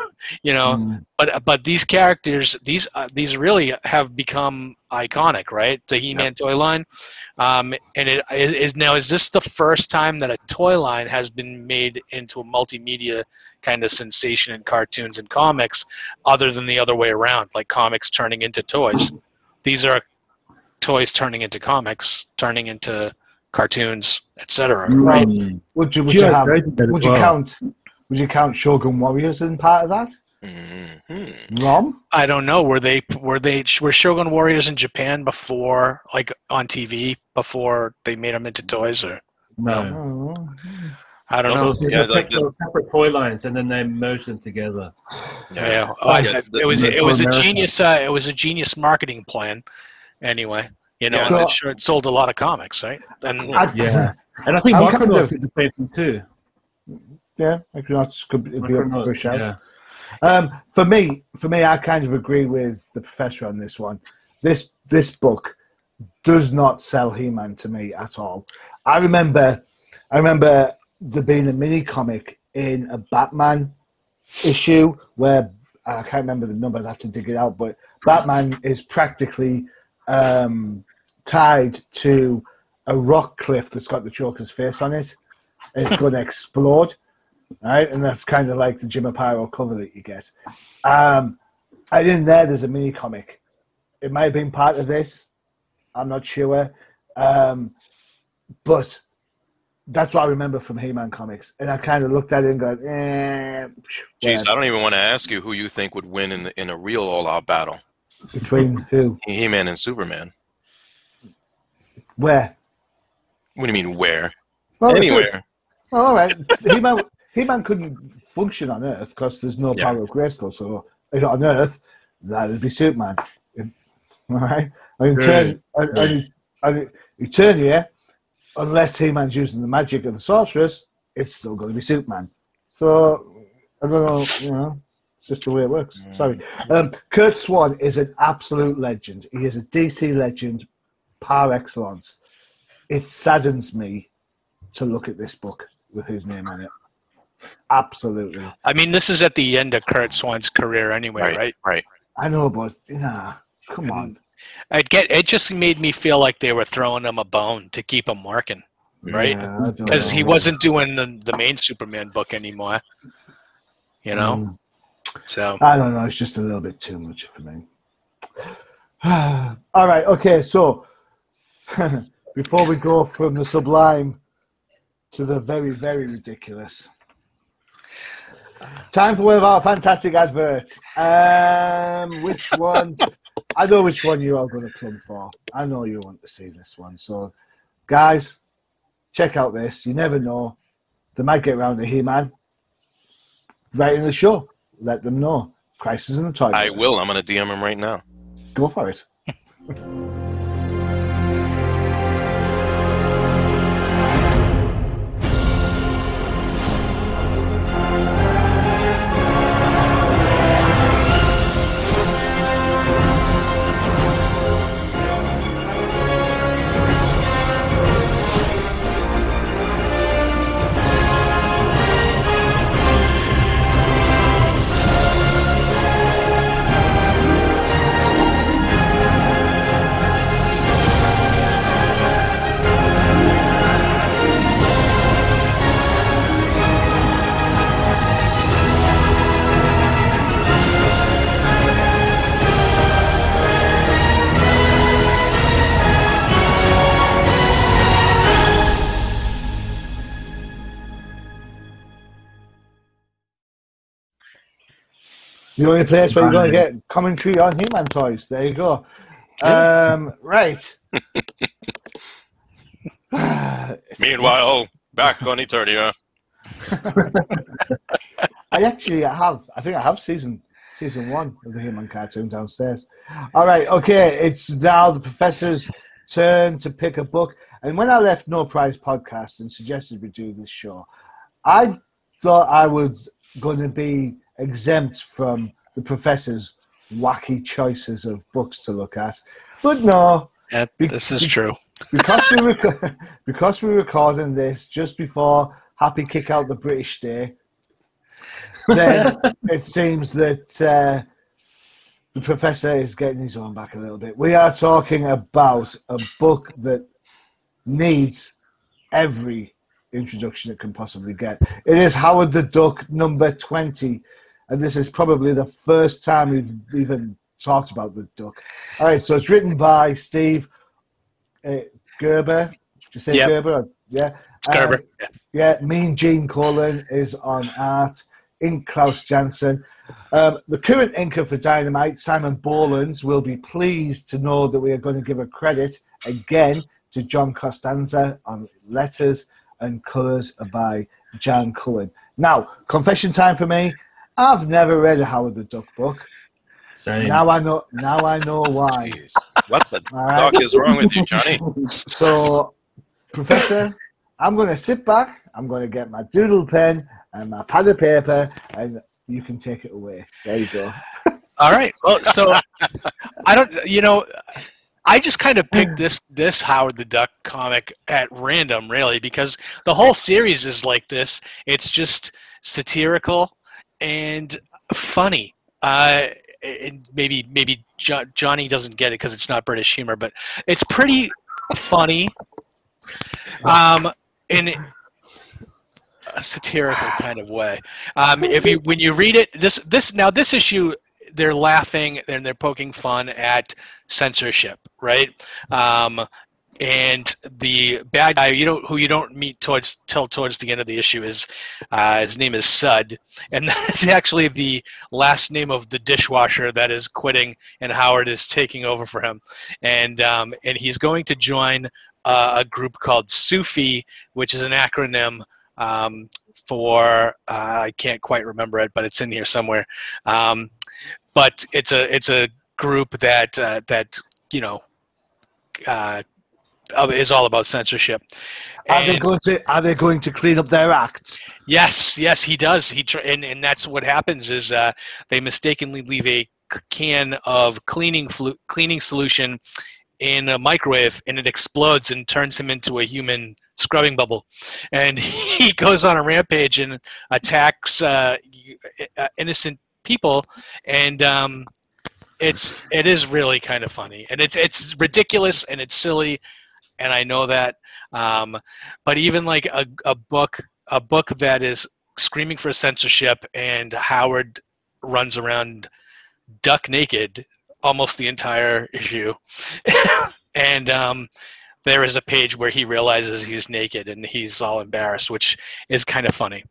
but these characters, these really have become iconic, right? The He-Man toy line, and is this the first time that a toy line has been made into a multimedia kind of sensation in cartoons and comics, other than the other way around, like comics turning into toys? These are toys turning into comics, turning into cartoons, etc. Right? Would you count Shogun Warriors in part of that? Rom? I don't know. Were Shogun Warriors in Japan before, like on TV, before they made them into toys, or no? I don't know. Yeah, those separate toy lines, and then they merged them together. Yeah. It was a genius. It was a genius marketing plan. Anyway, and I'm sure it sold a lot of comics, right? And and I think Micronauts did the same thing too. Yeah, Micronauts could be a push out. For me, I kind of agree with the Professor on this one. This book does not sell He-Man to me at all. I remember there being a mini comic in a Batman issue where I can't remember the number. I have to dig it out, but Batman is practically tied to a rock cliff that's got the Joker's face on it, and it's going to explode. Right, and that's kind of like the Jim Aparo cover that you get. And in there's a mini comic. It might have been part of this. I'm not sure. But that's what I remember from He-Man comics. And I kind of looked at it and go, Jeez, I don't even want to ask you who you think would win in a real all-out battle. Between who? He-Man and Superman. Where? What do you mean where? Well, Anywhere. Well, all right. He-Man couldn't function on Earth because there's no power of Grayskull. So on Earth, that'd be Superman. All right. And Eternia, unless He-Man's using the magic of the sorceress, it's still going to be Superman. So I don't know. It's just the way it works. Sorry. Kurt Swan is an absolute legend. He is a DC legend par excellence. It saddens me to look at this book with his name on it. Absolutely. I mean, this is at the end of Kurt Swan's career anyway, right? Right. I know, but come on. It just made me feel like they were throwing him a bone to keep him working, right? Because he wasn't doing the main Superman book anymore. So I don't know. It's just a little bit too much for me. All right. Okay. So before we go from the sublime to the very, very ridiculous, time for one of our fantastic adverts. Which ones? I know which one you're all going to plumb for. I know you want to see this one. So, guys, check out this. You never know. They might get around to He-Man. Right in the show. Let them know. Crisis in the Toy Box. I will. I'm going to DM him right now. Go for it. The only place where you're going to get commentary on He-Man toys. There you go. Right. Meanwhile, back on Eternia. I think I have season 1 of the He-Man cartoon downstairs. All right. Okay. It's now the professor's turn to pick a book. And when I left No Prize Podcast and suggested we do this show, I thought I was going to be exempt from the professor's wacky choices of books to look at, but no. Yeah, this is true. Because we're recording this just before Happy Kick Out the British Day, then it seems that the professor is getting his own back a little bit. We are talking about a book that needs every introduction it can possibly get. It is Howard the Duck number 20, and this is probably the first time we've even talked about the Duck. All right, so it's written by Steve Gerber. Did you say Gerber? Yeah. It's Gerber. Yeah, Mean Gene Colan is on art. Ink Klaus Jansen. The current inker for Dynamite, Simon Boland, will be pleased to know that we are going to give a credit again to John Costanza on letters, and colours are by Jan Cullen. Now, confession time for me. I've never read a Howard the Duck book. Same. Now I know why. Jeez. What the fuck is wrong with you, Johnny? So, Professor, I'm going to sit back. I'm going to get my doodle pen and my pad of paper, and you can take it away. There you go. All right. Well, so I just kind of picked this Howard the Duck comic at random, really, because the whole series is like this. It's just satirical and funny. And maybe Johnny doesn't get it because it's not British humor, but it's pretty funny. In a satirical kind of way. When you read it, this issue, they're laughing and they're poking fun at censorship, right? And the bad guy, who you don't meet till towards the end of the issue, is his name is Sud, and that's actually the last name of the dishwasher that is quitting, and Howard is taking over for him, and he's going to join a group called Sufi, which is an acronym for I can't quite remember it, but it's in here somewhere. But it's a group that is all about censorship. Are they going to clean up their acts? Yes, he does. And that's what happens is they mistakenly leave a can of cleaning solution in a microwave, and it explodes and turns him into a human scrubbing bubble, and he goes on a rampage and attacks innocent people, and it is really kind of funny, and it's ridiculous and it's silly, and I know that, but even like a book that is screaming for censorship, and Howard runs around duck naked almost the entire issue, and there is a page where he realizes he's naked and he's all embarrassed, which is kind of funny.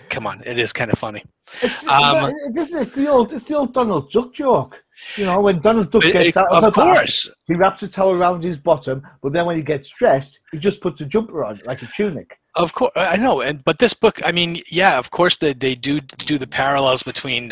Come on, it is kind of funny. It's the old Donald Duck joke. When Donald Duck gets out of the bath, he wraps a towel around his bottom, but then when he gets dressed, he just puts a jumper on, like a tunic. Of course, I know, but this book, I mean, yeah, of course they do the parallels between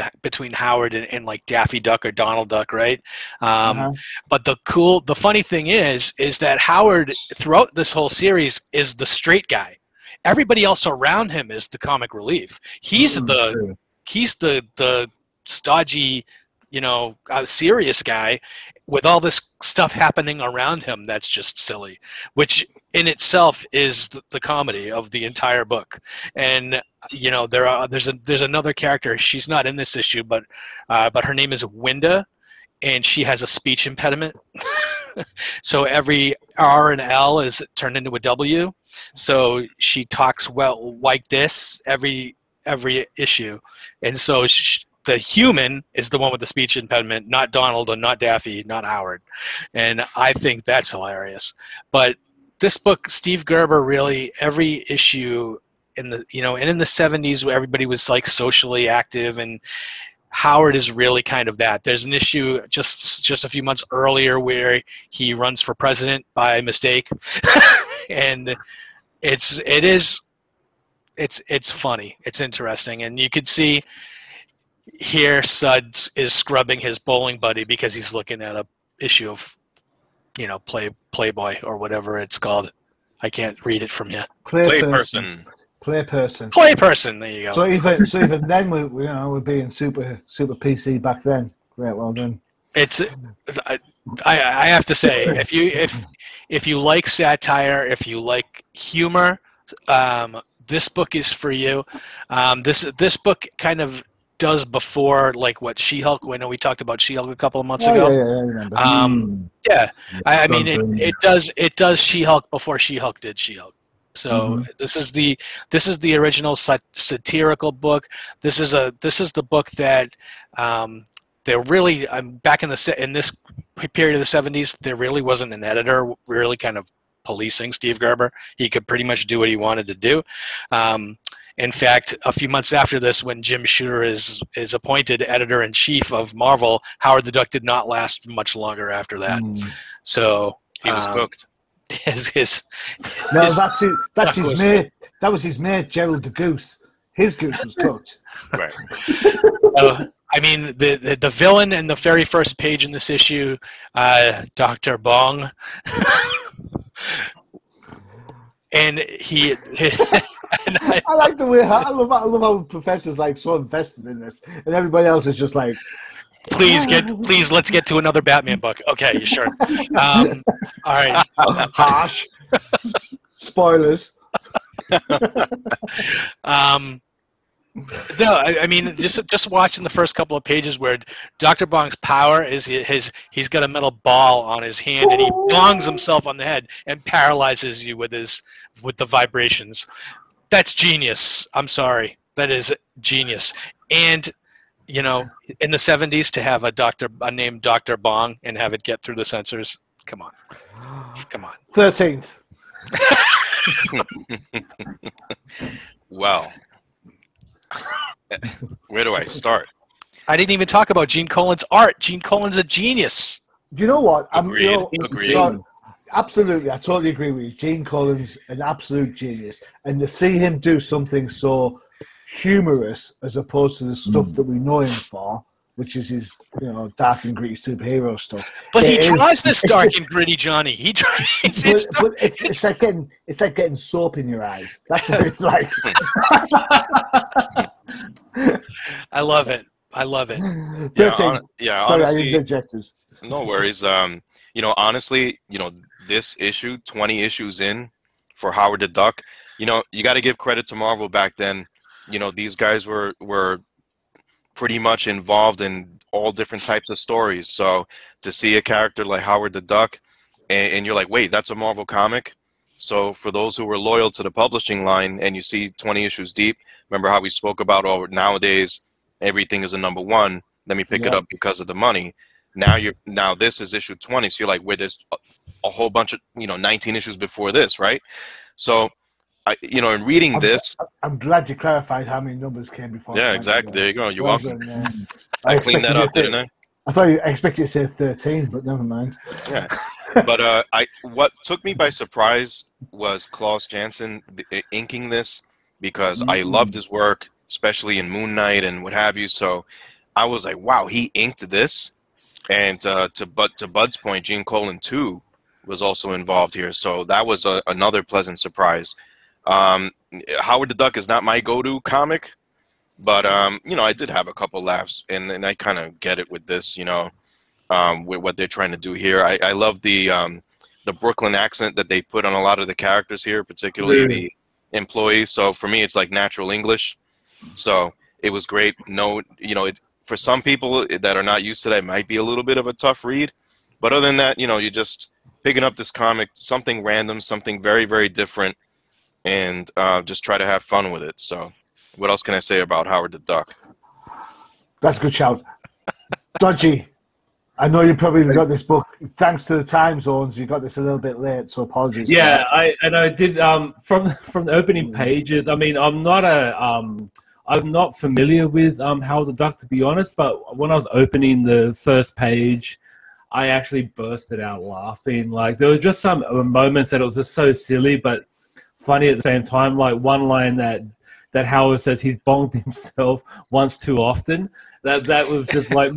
Howard and like Daffy Duck or Donald Duck, right? But the funny thing is that Howard throughout this whole series is the straight guy. Everybody else around him is the comic relief. He's the stodgy, serious guy with all this stuff happening around him that's just silly, which in itself is the comedy of the entire book. And there's another character. She's not in this issue, but her name is Winda, and she has a speech impediment. So every R and L is turned into a W. So she talks like this every issue, and so the human is the one with the speech impediment, not Donald, or not Daffy, not Howard. And I think that's hilarious. But this book, Steve Gerber, really every issue in the and in the 70s where everybody was like socially active, and Howard is really kind of that. There's an issue just a few months earlier where he runs for president by mistake, and it's funny. It's interesting, and you could see here Sud is scrubbing his bowling buddy because he's looking at a issue of Playboy or whatever it's called. I can't read it from here. Play person. There you go. So even then we're being super PC back then. Great, well done. It's I have to say, if you like satire, if you like humor, this book is for you. This book kind of does before like what She-Hulk. I know we talked about She-Hulk a couple of months ago. Yeah, I remember. I mean it does She-Hulk before She-Hulk did She-Hulk. So this is the original satirical book. This is the book that there really back in this period of the 70s, there really wasn't an editor really kind of policing Steve Gerber. He could pretty much do what he wanted to do. In fact, a few months after this, when Jim Shooter is appointed editor-in-chief of Marvel, Howard the Duck did not last much longer after that. So he was cooked. That's his mate. That was his mate, Gerald the Goose. His goose was cooked. Right. I mean, the villain in the very first page in this issue, Dr. Bong, and he. I like the way I love how the professor's like so invested in this, and everybody else is just like, please let's get to another Batman book. Okay, sure. All right. Harsh. Spoilers. No, I mean just watching the first couple of pages where Dr. Bong's power is he's got a metal ball on his hand and he bongs himself on the head and paralyzes you with the vibrations. That's genius. I'm sorry. That is genius. And in the 70s to have a name Dr. Bong and have it get through the censors, Come on. Come on. 13th. Well, where do I start? I didn't even talk about Gene Colan's art. Gene Colan's a genius. Do you know what? Agreed. Agreed. Absolutely, I totally agree with you. Gene Colan's an absolute genius, and to see him do something so humorous as opposed to the stuff that we know him for, which is his, dark and gritty superhero stuff. But he draws this dark and gritty, Johnny. He tries. But it's like getting soap in your eyes. That's what it's like. I love it. I love it. Yeah, Sorry, honestly, I interjected. no worries. Honestly, this issue, 20 issues in for Howard the Duck, you got to give credit to Marvel back then. These guys were pretty much involved in all different types of stories. So to see a character like Howard the Duck, and you're like, wait, that's a Marvel comic? So for those who were loyal to the publishing line, and you see 20 issues deep, remember how we spoke about nowadays everything is a #1. Let me pick it up because of the money. Now this is issue 20, so you're like, where there's a whole bunch of 19 issues before this, right? So in reading this, I'm glad you clarified how many numbers came before. Yeah, exactly. There you go. You're welcome. I cleaned that up, didn't I? I thought you expected to say 13, but never mind. Yeah, but what took me by surprise was Klaus Janson inking this, because I loved his work, especially in Moon Knight and what have you. So I was like, wow, he inked this. And to Bud's point, Gene Colan too was also involved here, so that was another pleasant surprise. Howard the Duck is not my go-to comic, but I did have a couple laughs, and I kind of get it with this, with what they're trying to do here. I love the Brooklyn accent that they put on a lot of the characters here, particularly the employees. So for me, it's like natural English. So it was great. For some people that are not used to that, it might be a little bit of a tough read. But other than that, you're just picking up this comic, something random, something very, very different, and just try to have fun with it. So what else can I say about Howard the Duck? That's a good shout. Dodgy, I know you probably got this book. Thanks to the time zones, you got this a little bit late, so apologies. Yeah, I did from the opening pages. I mean, I'm not familiar with Howard the Duck, to be honest, but when I was opening the first page, I actually bursted out laughing. Like, there were just some moments that it was just so silly, but funny at the same time. Like one line that Howard says he's bonged himself once too often. That was just like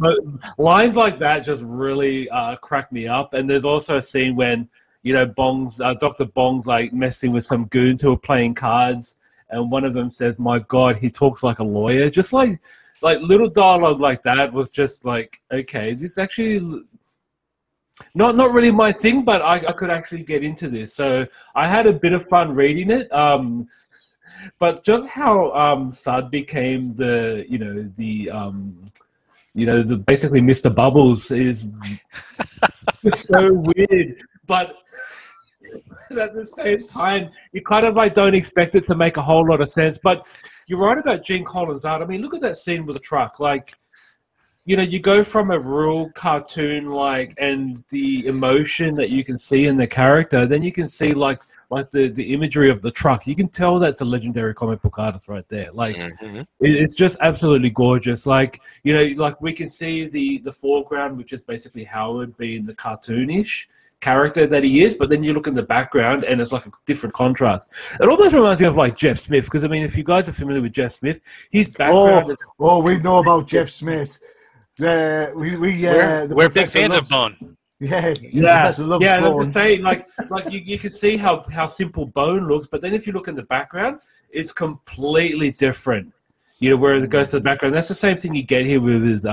lines like that just really cracked me up. And there's also a scene when Dr. Bong's like messing with some goons who are playing cards. And one of them says, "My God, he talks like a lawyer." Just like little dialogue like that was just like, okay, this actually not really my thing, but I could actually get into this. So I had a bit of fun reading it. But just how Sud became the basically Mr. Bubbles is so weird, but at the same time, you kind of don't expect it to make a whole lot of sense. But you're right about Gene Colan's art. I mean, look at that scene with the truck. You go from a real cartoon, and the emotion that you can see in the character, then you can see the imagery of the truck. You can tell that's a legendary comic book artist right there. It's just absolutely gorgeous. We can see the foreground, which is basically Howard being the cartoonish character that he is, but then you look in the background and it's like a different contrast. It almost reminds me of Jeff Smith, because I mean, if you guys are familiar with Jeff Smith, his background. We know about Jeff Smith. We're big fans of Bone. Yeah. I'm saying you can see how simple Bone looks, but then if you look in the background, it's completely different. Where it goes to the background. That's the same thing you get here with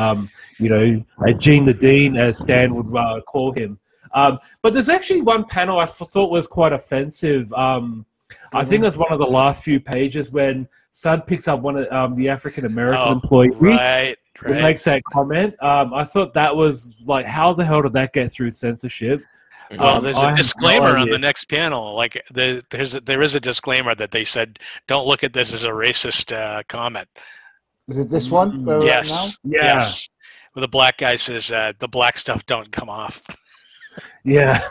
Gene the Dean, as Stan would call him. But there's actually one panel I thought was quite offensive. I think that's one of the last few pages when Sud picks up one of the African-American employee. Right. Makes that comment. I thought that was how the hell did that get through censorship? Well, there's a disclaimer on the next panel. There is a disclaimer that they said, don't look at this as a racist comment. Is it this one? Yes. Right now? Yeah. Yes. Well, the black guy says, the black stuff don't come off. Yeah.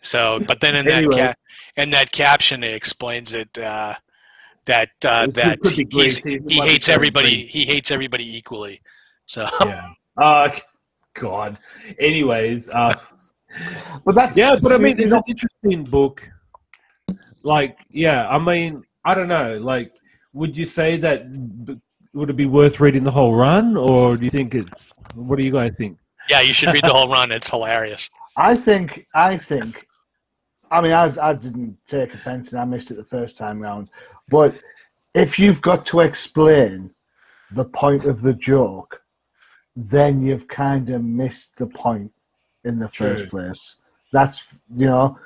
So, but then in Anyways. in that caption, he explains it that could be Greece. he It might be hates very everybody. Greece. He hates everybody equally. So Yeah. God. Anyways, But that's yeah, but I mean, you it's know, an interesting book. Like, yeah, I mean, I don't know. Like, would you say that would it be worth reading the whole run, or do you think it's? What do you guys think? yeah, you should read the whole run. It's hilarious. I think. I mean, I didn't take offense and I missed it the first time round. But if you've got to explain the point of the joke, then you've kind of missed the point in the first place. That's, you know,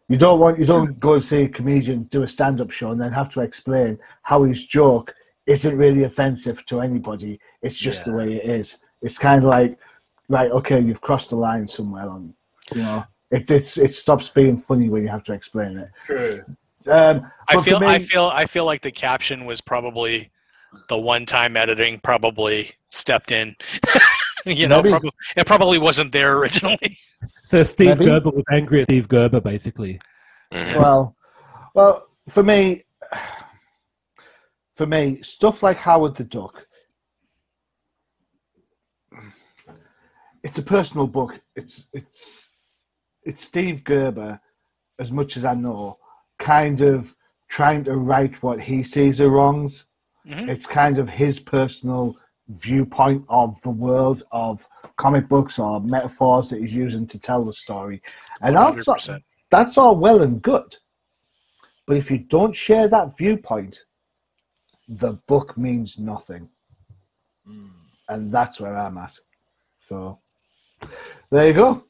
you don't go and see a comedian do a stand-up show and then have to explain how his joke isn't really offensive to anybody. It's just the way it is. It's kind of like, right, okay, you've crossed the line somewhere on, you know. It stops being funny when you have to explain it. True. I feel like the caption was probably the one-time editing probably stepped in. You know, it probably wasn't there originally. So Steve Gerber was angry at Steve Gerber, basically. Well, for me, stuff like Howard the Duck, it's a personal book. It's Steve Gerber, as much as I know, kind of trying to right what he sees are wrongs. Mm-hmm. It's kind of his personal viewpoint of the world of comic books or metaphors that he's using to tell the story. And that's all well and good. But if you don't share that viewpoint, the book means nothing. And that's where I'm at. So, there you go.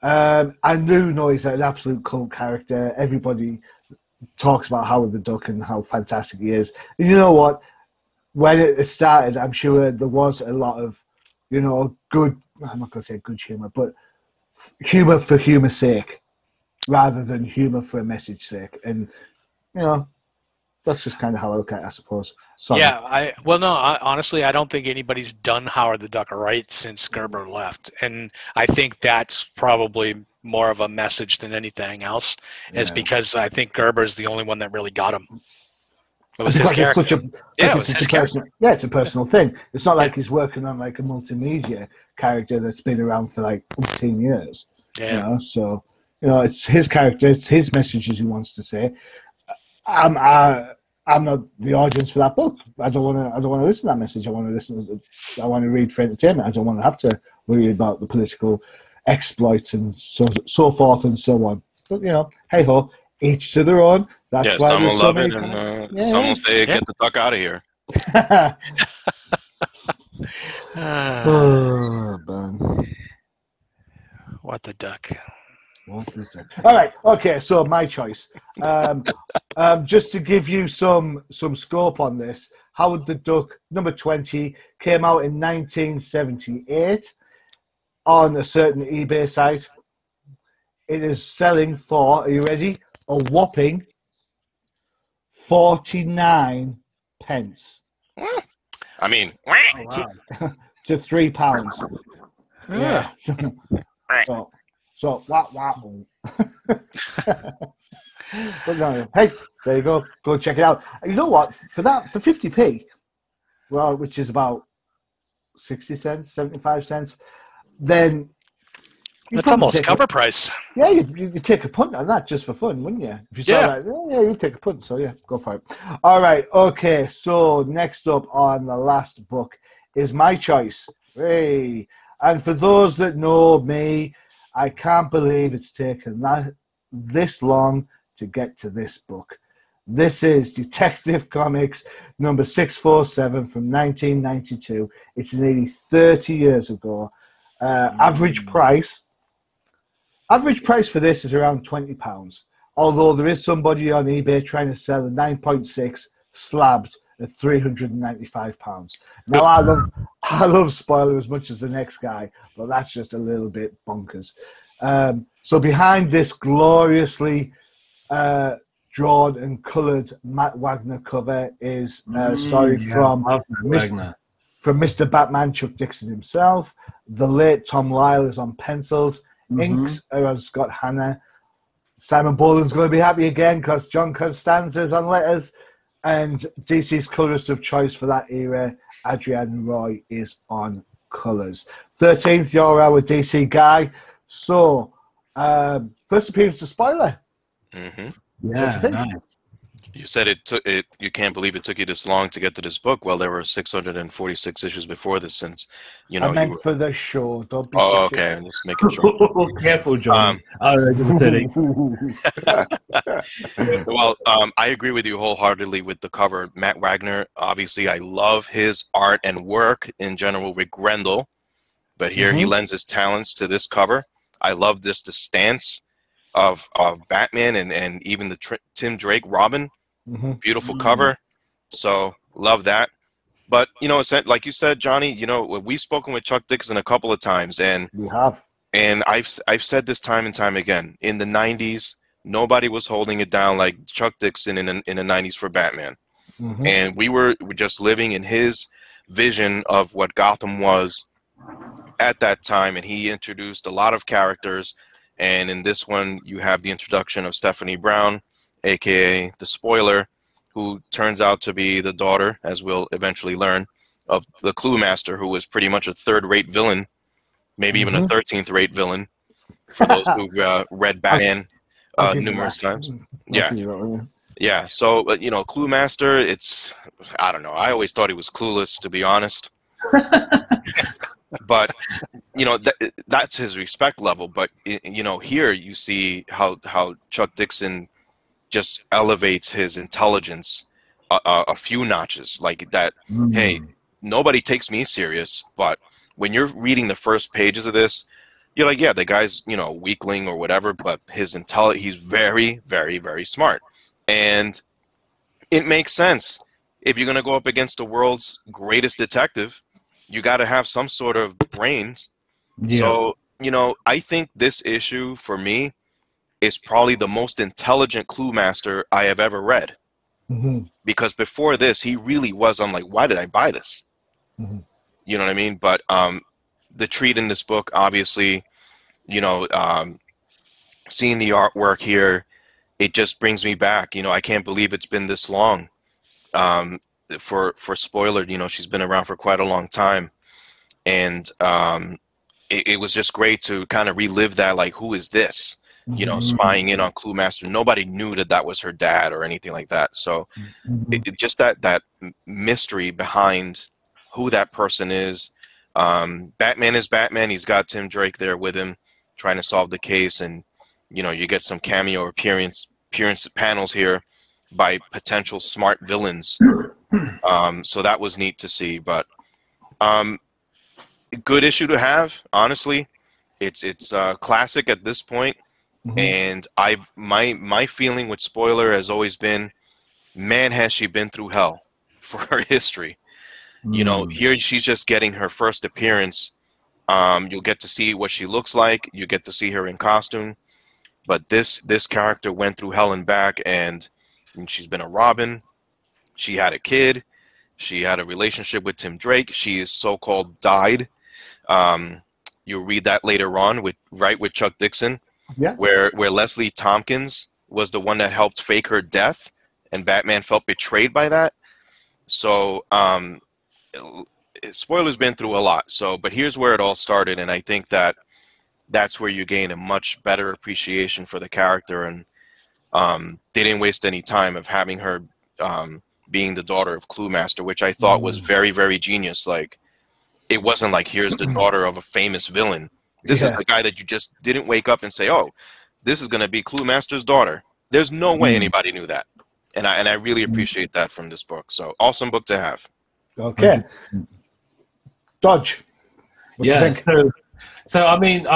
I do know he's an absolute cult character. Everybody talks about Howard the Duck and how fantastic he is. And you know what? When it started, I'm sure there was a lot of, you know, good, I'm not going to say good humour, but humour for humour's sake rather than humour for a message sake. And, you know, that's just kind of how I look at it, I suppose. Sorry. Yeah, honestly, I don't think anybody's done Howard the Duck right since Gerber left. And I think that's probably more of a message than anything else, is because I think Gerber's the only one that really got him. It was his character. It was his character. Yeah, it's a personal thing. It's not like he's working on like a multimedia character that's been around for like 15 years. Yeah. You know? So, you know, it's his character, it's his messages he wants to say. I'm not the audience for that book. I don't want to listen to that message. I want to read for entertainment. I don't want to have to worry about the political exploits and so forth and so on. But, you know, hey ho, each to their own. That's why some will love it and some will say, get the fuck out of here. What the duck? All right, okay, so my choice. Just to give you some scope on this, Howard the Duck, number 20, came out in 1978 on a certain eBay site. It is selling for, are you ready? A whopping 49 pence. I mean, to £3. Yeah. So but no, hey, there you go. Go check it out. You know what? For 50p, well, which is about 60 cents, 75 cents, then that's almost cover price. Yeah, you take a punt on that just for fun, wouldn't you? If you saw that, you take a punt. So yeah, go for it. All right, okay. So next up on the last book is my choice. Hey, and for those that know me, I can't believe it's taken this long to get to this book. This is Detective Comics number 647 from 1992. It's nearly 30 years ago. Average price for this is around £20. Although there is somebody on eBay trying to sell a 9.6 slabbed at £395. Now I love spoiler as much as the next guy, but that's just a little bit bonkers. So behind this gloriously drawn and coloured Matt Wagner cover is a story from from Mr. Batman, Chuck Dixon himself. The late Tom Lyle is on pencils. Inks are Scott Hanna. Simon Boland's going to be happy again because John Constanza's on letters. And DC's colorist of choice for that era, Adrian Roy, is on colors. 13th, you're our DC guy. So, first appearance of Spoiler. Yeah, nice. You said it took it. You can't believe it took you this long to get to this book. Well, there were 646 issues before this, since I meant for the show. Don't be okay. I'm just making sure. Careful, John. Well, I agree with you wholeheartedly with the cover. Matt Wagner, obviously, I love his art and work in general with Grendel, but here he lends his talents to this cover. I love the stance of Batman and even the Tim Drake Robin. Beautiful cover. So love that. But, you know, like you said, Johnny, you know, we've spoken with Chuck Dixon a couple of times, and we have. And I've said this time and time again. In the 90s, nobody was holding it down like Chuck Dixon in the 90s for Batman. And we were just living in his vision of what Gotham was at that time, and he introduced a lot of characters. And in this one, you have the introduction of Stephanie Brown, a.k.a. the Spoiler, who turns out to be the daughter, as we'll eventually learn, of the Clue Master, who was pretty much a third-rate villain, maybe even a 13th-rate villain, for those who read Batman numerous times. Yeah. So, you know, Clue Master, it's, I don't know. I always thought he was clueless, to be honest. But, you know, that's his respect level. But, you know, here you see how Chuck Dixon just elevates his intelligence a few notches. Like that, hey, nobody takes me serious. But when you're reading the first pages of this, you're like, yeah, the guy's, you know, weakling or whatever, but he's very, very, very smart. And it makes sense. If you're going to go up against the world's greatest detective, you got to have some sort of brains. So, you know, I think this issue for me is probably the most intelligent Clue Master I have ever read. Because before this, he really was on like, why did I buy this? You know what I mean? But the treat in this book, obviously, you know, seeing the artwork here, it just brings me back. You know, I can't believe it's been this long. For Spoiler, you know, she's been around for quite a long time, and it was just great to kind of relive that, like, who is this? You know, spying in on Clue Master. Nobody knew that was her dad or anything like that. So it just that mystery behind who that person is. Batman is Batman. He's got Tim Drake there with him trying to solve the case, and you know, you get some cameo appearance panels here by potential smart villains. So that was neat to see. But good issue to have, honestly. It's classic at this point. And my feeling with Spoiler has always been, man, has she been through hell for her history. You know, here she's just getting her first appearance. You'll get to see what she looks like. You get to see her in costume. But this character went through hell and back, and she's been a Robin. She had a kid. She had a relationship with Tim Drake. She is so-called died. You'll read that later on with Chuck Dixon, where Leslie Tompkins was the one that helped fake her death, and Batman felt betrayed by that. So Spoiler's been through a lot. So, but here's where it all started, and I think that's where you gain a much better appreciation for the character. And they didn't waste any time of having her being the daughter of Clue Master, which I thought was very, very genius. Like, it wasn't like, here's the daughter of a famous villain. This is the guy that you just didn't wake up and say, oh, this is going to be Clue Master's daughter. There's no way anybody knew that. And I really appreciate that from this book. So awesome book to have. Okay. Dodge. What do you think? So I mean,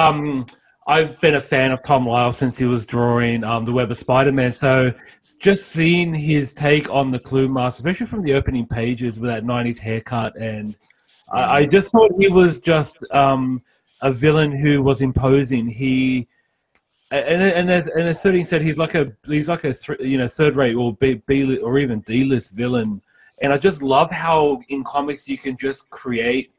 I've been a fan of Tom Lyle since he was drawing The Web of Spider-Man. So just seeing his take on the Clue Master, especially from the opening pages with that 90s haircut, and I just thought he was just a villain who was imposing. And as 13 said, he's like a third-rate or B or even D-list villain. And I just love how in comics you can just create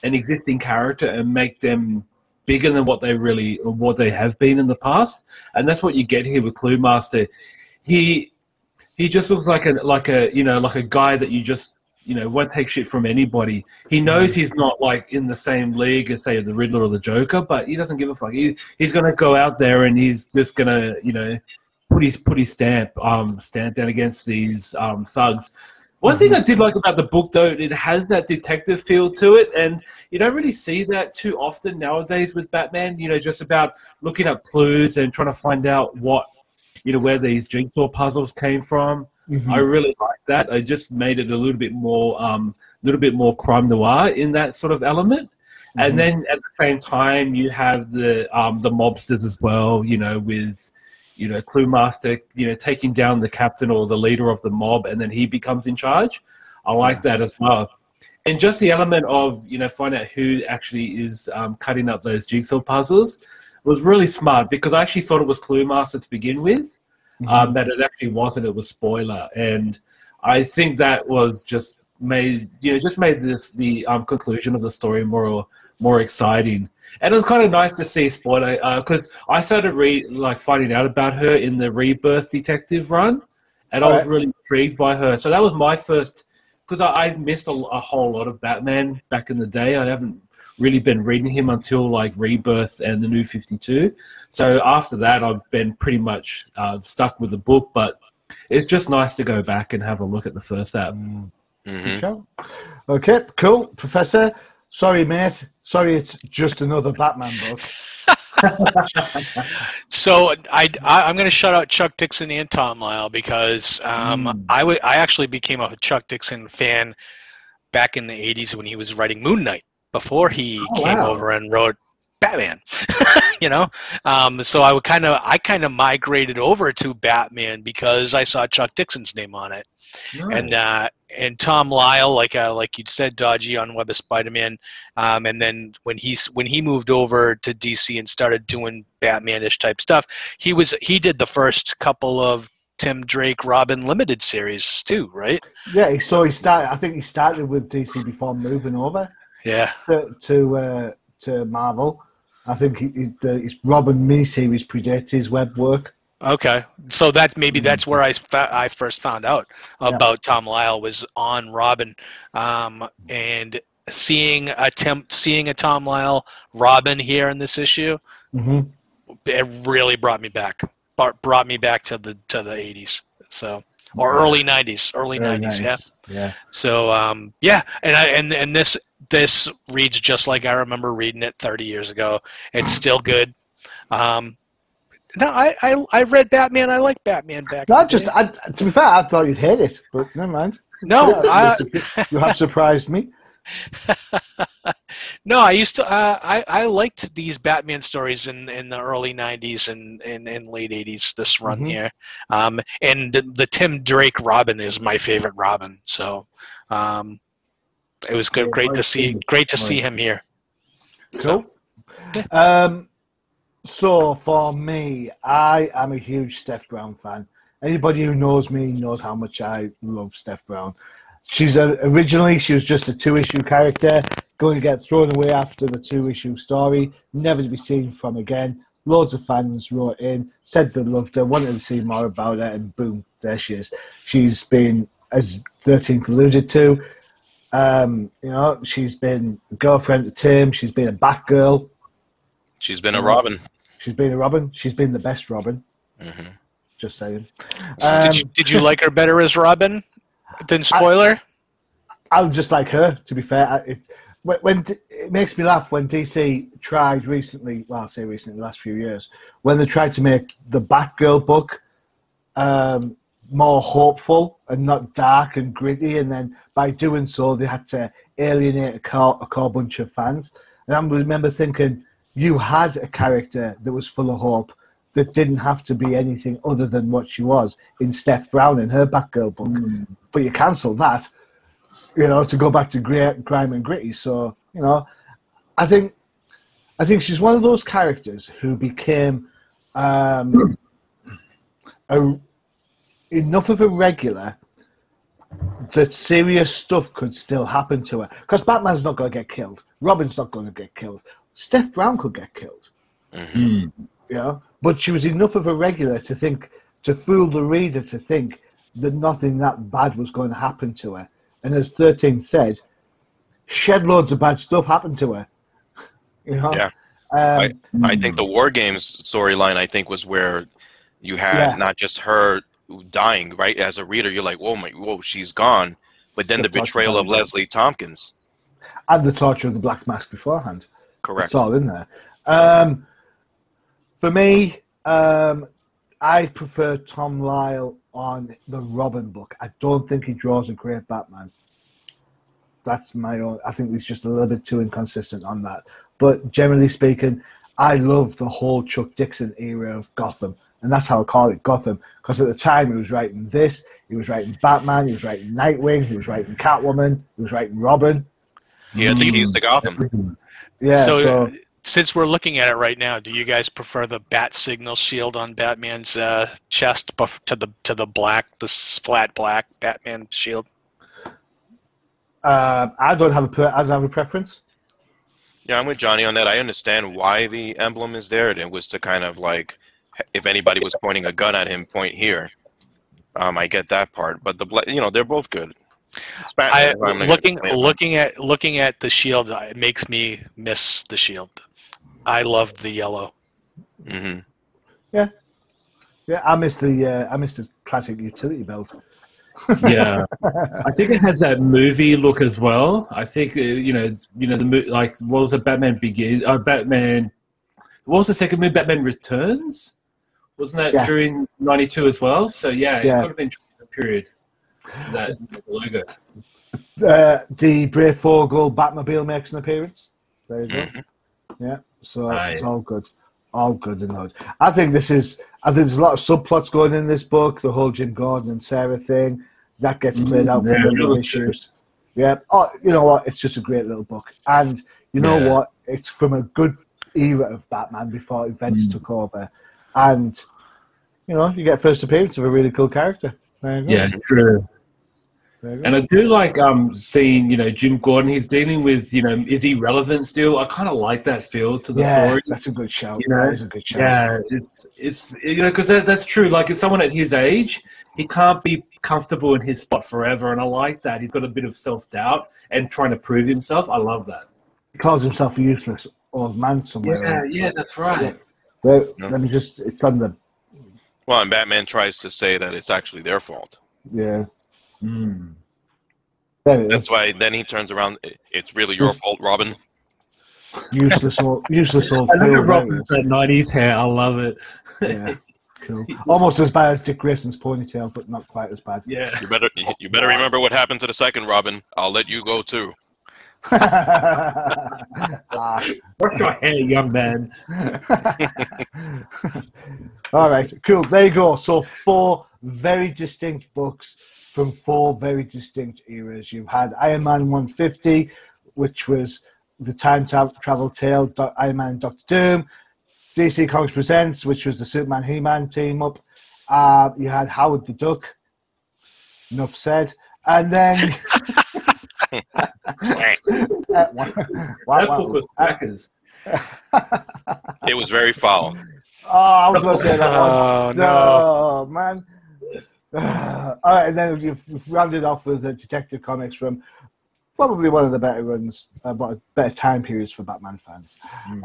an existing character and make them bigger than what they have been in the past. And that's what you get here with Clue Master. He just looks like a guy that you just, won't take shit from anybody. He knows he's not like in the same league as, say, the Riddler or the Joker, but he doesn't give a fuck. He's going to go out there and he's just going to, put his stamp down against these thugs. One thing I did like about the book, though, it has that detective feel to it, and you don't really see that too often nowadays with Batman. Just about looking up clues and trying to find out where these jigsaw puzzles came from. I really like that. I just made it a little bit more crime noir in that sort of element. And then at the same time, you have the mobsters as well. With Clue Master, taking down the captain or the leader of the mob, and then he becomes in charge. I like that as well. And just the element of, find out who actually is cutting up those jigsaw puzzles was really smart, because I actually thought it was Clue Master to begin with, that it actually wasn't. It was Spoiler. And I think that was just made the conclusion of the story more exciting. And it was kind of nice to see Spoiler, because I started finding out about her in the Rebirth Detective run, and I was really intrigued by her. So that was my first, because I missed a whole lot of Batman back in the day. I haven't really been reading him until like Rebirth and the New 52. So after that, I've been pretty much stuck with the book. But it's just nice to go back and have a look at the first app. Okay, cool, Professor. Sorry, mate. Sorry, it's just another Batman book. So I'm going to shout out Chuck Dixon and Tom Lyle, because I actually became a Chuck Dixon fan back in the 80s when he was writing Moon Knight, before he came over and wrote Batman. So I kind of migrated over to Batman because I saw Chuck Dixon's name on it. Nice. And Tom Lyle, like you said, Dodgy on Web of Spider-Man, and then when he moved over to DC and started doing Batman-ish type stuff, he did the first couple of Tim Drake Robin limited series too, right? Yeah, so he started with DC before moving over. Yeah. To Marvel. I think his Robin miniseries predates his web work. Okay, so that's where I first found out about Tom Lyle, was on Robin, and seeing a Tom Lyle Robin here in this issue, it really brought me back to the 80s, so early 90s, yeah. So and this reads just like I remember reading it 30 years ago. It's still good. No, I read Batman. I like Batman back. To be fair, I thought you'd hate it, but never mind. No, you have surprised me. No, I used to. I liked these Batman stories in the early '90s and late '80s. This run here, and the Tim Drake Robin is my favorite Robin. So, it was good. Great to see him here. Cool. So for me, I am a huge Steph Brown fan. Anybody who knows me knows how much I love Steph Brown. Originally she was just a 2-issue character, going to get thrown away after the 2-issue story, never to be seen from again. Loads of fans wrote in, said they loved her, wanted to see more about her, and boom, there she is. She's been, as 13th alluded to, she's been a girlfriend to Tim, she's been a Batgirl. She's been a Robin. She's been a Robin. She's been the best Robin. Just saying. So did you like her better as Robin than Spoiler? I would just like her, to be fair. It makes me laugh when DC tried recently, well, I'll say recently, the last few years, when they tried to make the Batgirl book more hopeful and not dark and gritty, and then by doing so, they had to alienate a core bunch of fans. And I remember thinking, you had a character that was full of hope, that didn't have to be anything other than what she was in Steph Brown in her Batgirl book. But you cancelled that, to go back to crime and gritty. So, I think she's one of those characters who became enough of a regular that serious stuff could still happen to her. Because Batman's not going to get killed. Robin's not going to get killed. Steph Brown could get killed. Mm-hmm. You know? But she was enough of a regular to fool the reader to think that nothing that bad was going to happen to her. And as 13 said, shed loads of bad stuff happened to her. You know? Yeah. I think the War Games storyline, I think, was where you had not just her dying, right? As a reader, you're like, whoa, she's gone. But then the betrayal of Leslie Tompkins. And the torture of the Black Mask beforehand. Correct. It's all in there. For me, I prefer Tom Lyle on the Robin book. I don't think he draws a great Batman. That's my own. I think he's just a little bit too inconsistent on that. But generally speaking, I love the whole Chuck Dixon era of Gotham. And that's how I call it Gotham. Because at the time, he was writing this. He was writing Batman. He was writing Nightwing. He was writing Catwoman. He was writing Robin. He had the keys to Gotham. Yeah. So since we're looking at it right now, do you guys prefer the bat signal shield on Batman's chest to the flat black Batman shield? I don't have a preference. Yeah, I'm with Johnny on that. I understand why the emblem is there. It was to kind of like, if anybody was pointing a gun at him, point here. I get that part, but they're both good. Looking at the shield, it makes me miss the shield. I loved the yellow. Mm-hmm. Yeah. I miss the classic utility belt. Yeah, I think it has that movie look as well. I think the what was it? Batman Begins? Batman. What was the second movie? Batman Returns. Wasn't that during '92 as well? So it could have been during the period. That logo. The Brave Fogel Batmobile makes an appearance. There you go. Yeah, so It's all good. All good in those. I think there's a lot of subplots going in this book. The whole Jim Gordon and Sarah thing that gets played out for the issues. Yeah. Oh, you know what? It's just a great little book, and you know what? It's from a good era of Batman before events took over, and you get first appearance of a really cool character. There you go. Yeah, true. And I do like seeing, Jim Gordon. He's dealing with, is he relevant still? I kind of like that feel to the story. That's a good shout. That is a good shout. Yeah, it's because that's true. Like, if someone at his age, he can't be comfortable in his spot forever, and I like that. He's got a bit of self-doubt and trying to prove himself. I love that. He calls himself a useless old man somewhere. Yeah, that's right. Let me just. It's on the. Well, and Batman tries to say that it's actually their fault. Yeah. That's why then he turns around. It's really your fault, Robin. Useless old. I love Robin's that '90s hair. I love it. Yeah, cool. Almost as bad as Dick Grayson's ponytail, but not quite as bad. Yeah. You better remember what happened to the second Robin. I'll let you go too. Wash your hair, young man. All right, cool. There you go. So 4 very distinct books from 4 very distinct eras. You've had Iron Man 150, which was the time travel tale, Iron Man and Doctor Doom. DC Comics Presents, which was the Superman He-Man team up. You had Howard the Duck. Enough said. And then that book was crackers. It was very foul. Oh, I was going to say that one. Oh, no. Man. All right, and then you've rounded off with the Detective Comics from probably one of the better runs, better time periods for Batman fans.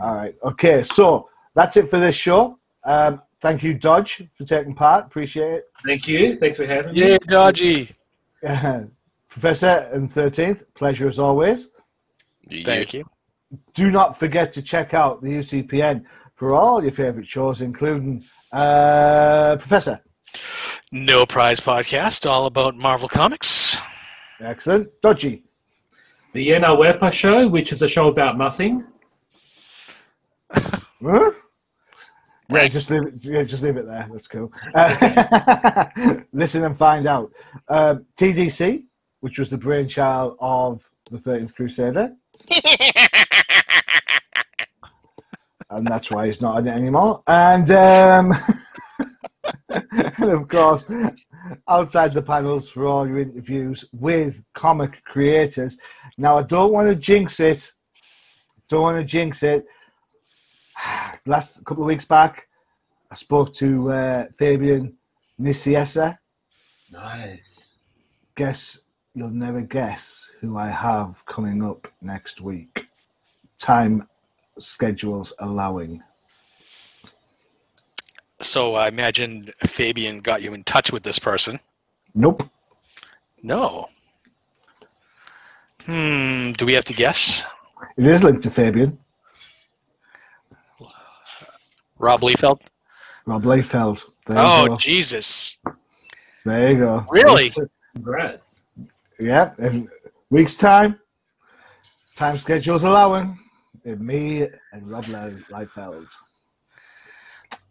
All right, okay, so that's it for this show. Thank you, Dodge, for taking part. Appreciate it. Thank you. Thanks for having me. Yeah, Dodgy. Professor and 13th, pleasure as always. Thank you. Do not forget to check out the UCPN for all your favourite shows, including Professor. No Prize Podcast, all about Marvel Comics. Excellent. Dodgy. The Yena Wepa Show, which is a show about nothing. Huh? Yeah, just leave it there. That's cool. Listen and find out. TDC, which was the brainchild of the 13th Crusader. And that's why he's not on it anymore. And of course, Outside the Panels for all your interviews with comic creators. Now, I don't want to jinx it. Last couple of weeks back, I spoke to Fabian Niciesa. Nice. You'll never guess who I have coming up next week. Time schedules allowing. So I imagine Fabian got you in touch with this person. Nope. No. Do we have to guess? It is linked to Fabian. Rob Liefeld? Rob Liefeld. There you Oh, go. Jesus. There you go. Really? Congrats. Yeah. In week's time schedules allowing. Me and Rob Liefeld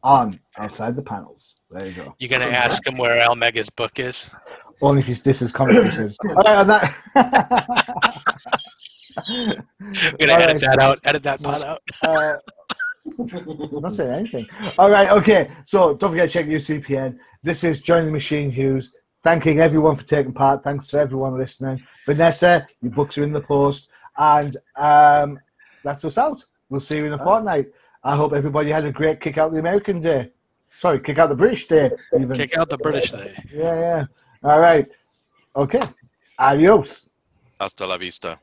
on Outside the Panels. There you go. You going to ask him where Al Mega's book is? Only if he's this is comic says. All right, on that. We're going to edit that out. Edit that part out. I'm not saying anything. All right, okay. So don't forget to check UCPN. This is Joining the Machine, Hughes. Thanking everyone for taking part. Thanks to everyone listening. Vanessa, your books are in the post. And that's us out. We'll see you in a fortnight. I hope everybody had a great kick out the American day. Sorry, kick out the British day. Even. Kick out the British day. Yeah. All right. Okay. Adios. Hasta la vista.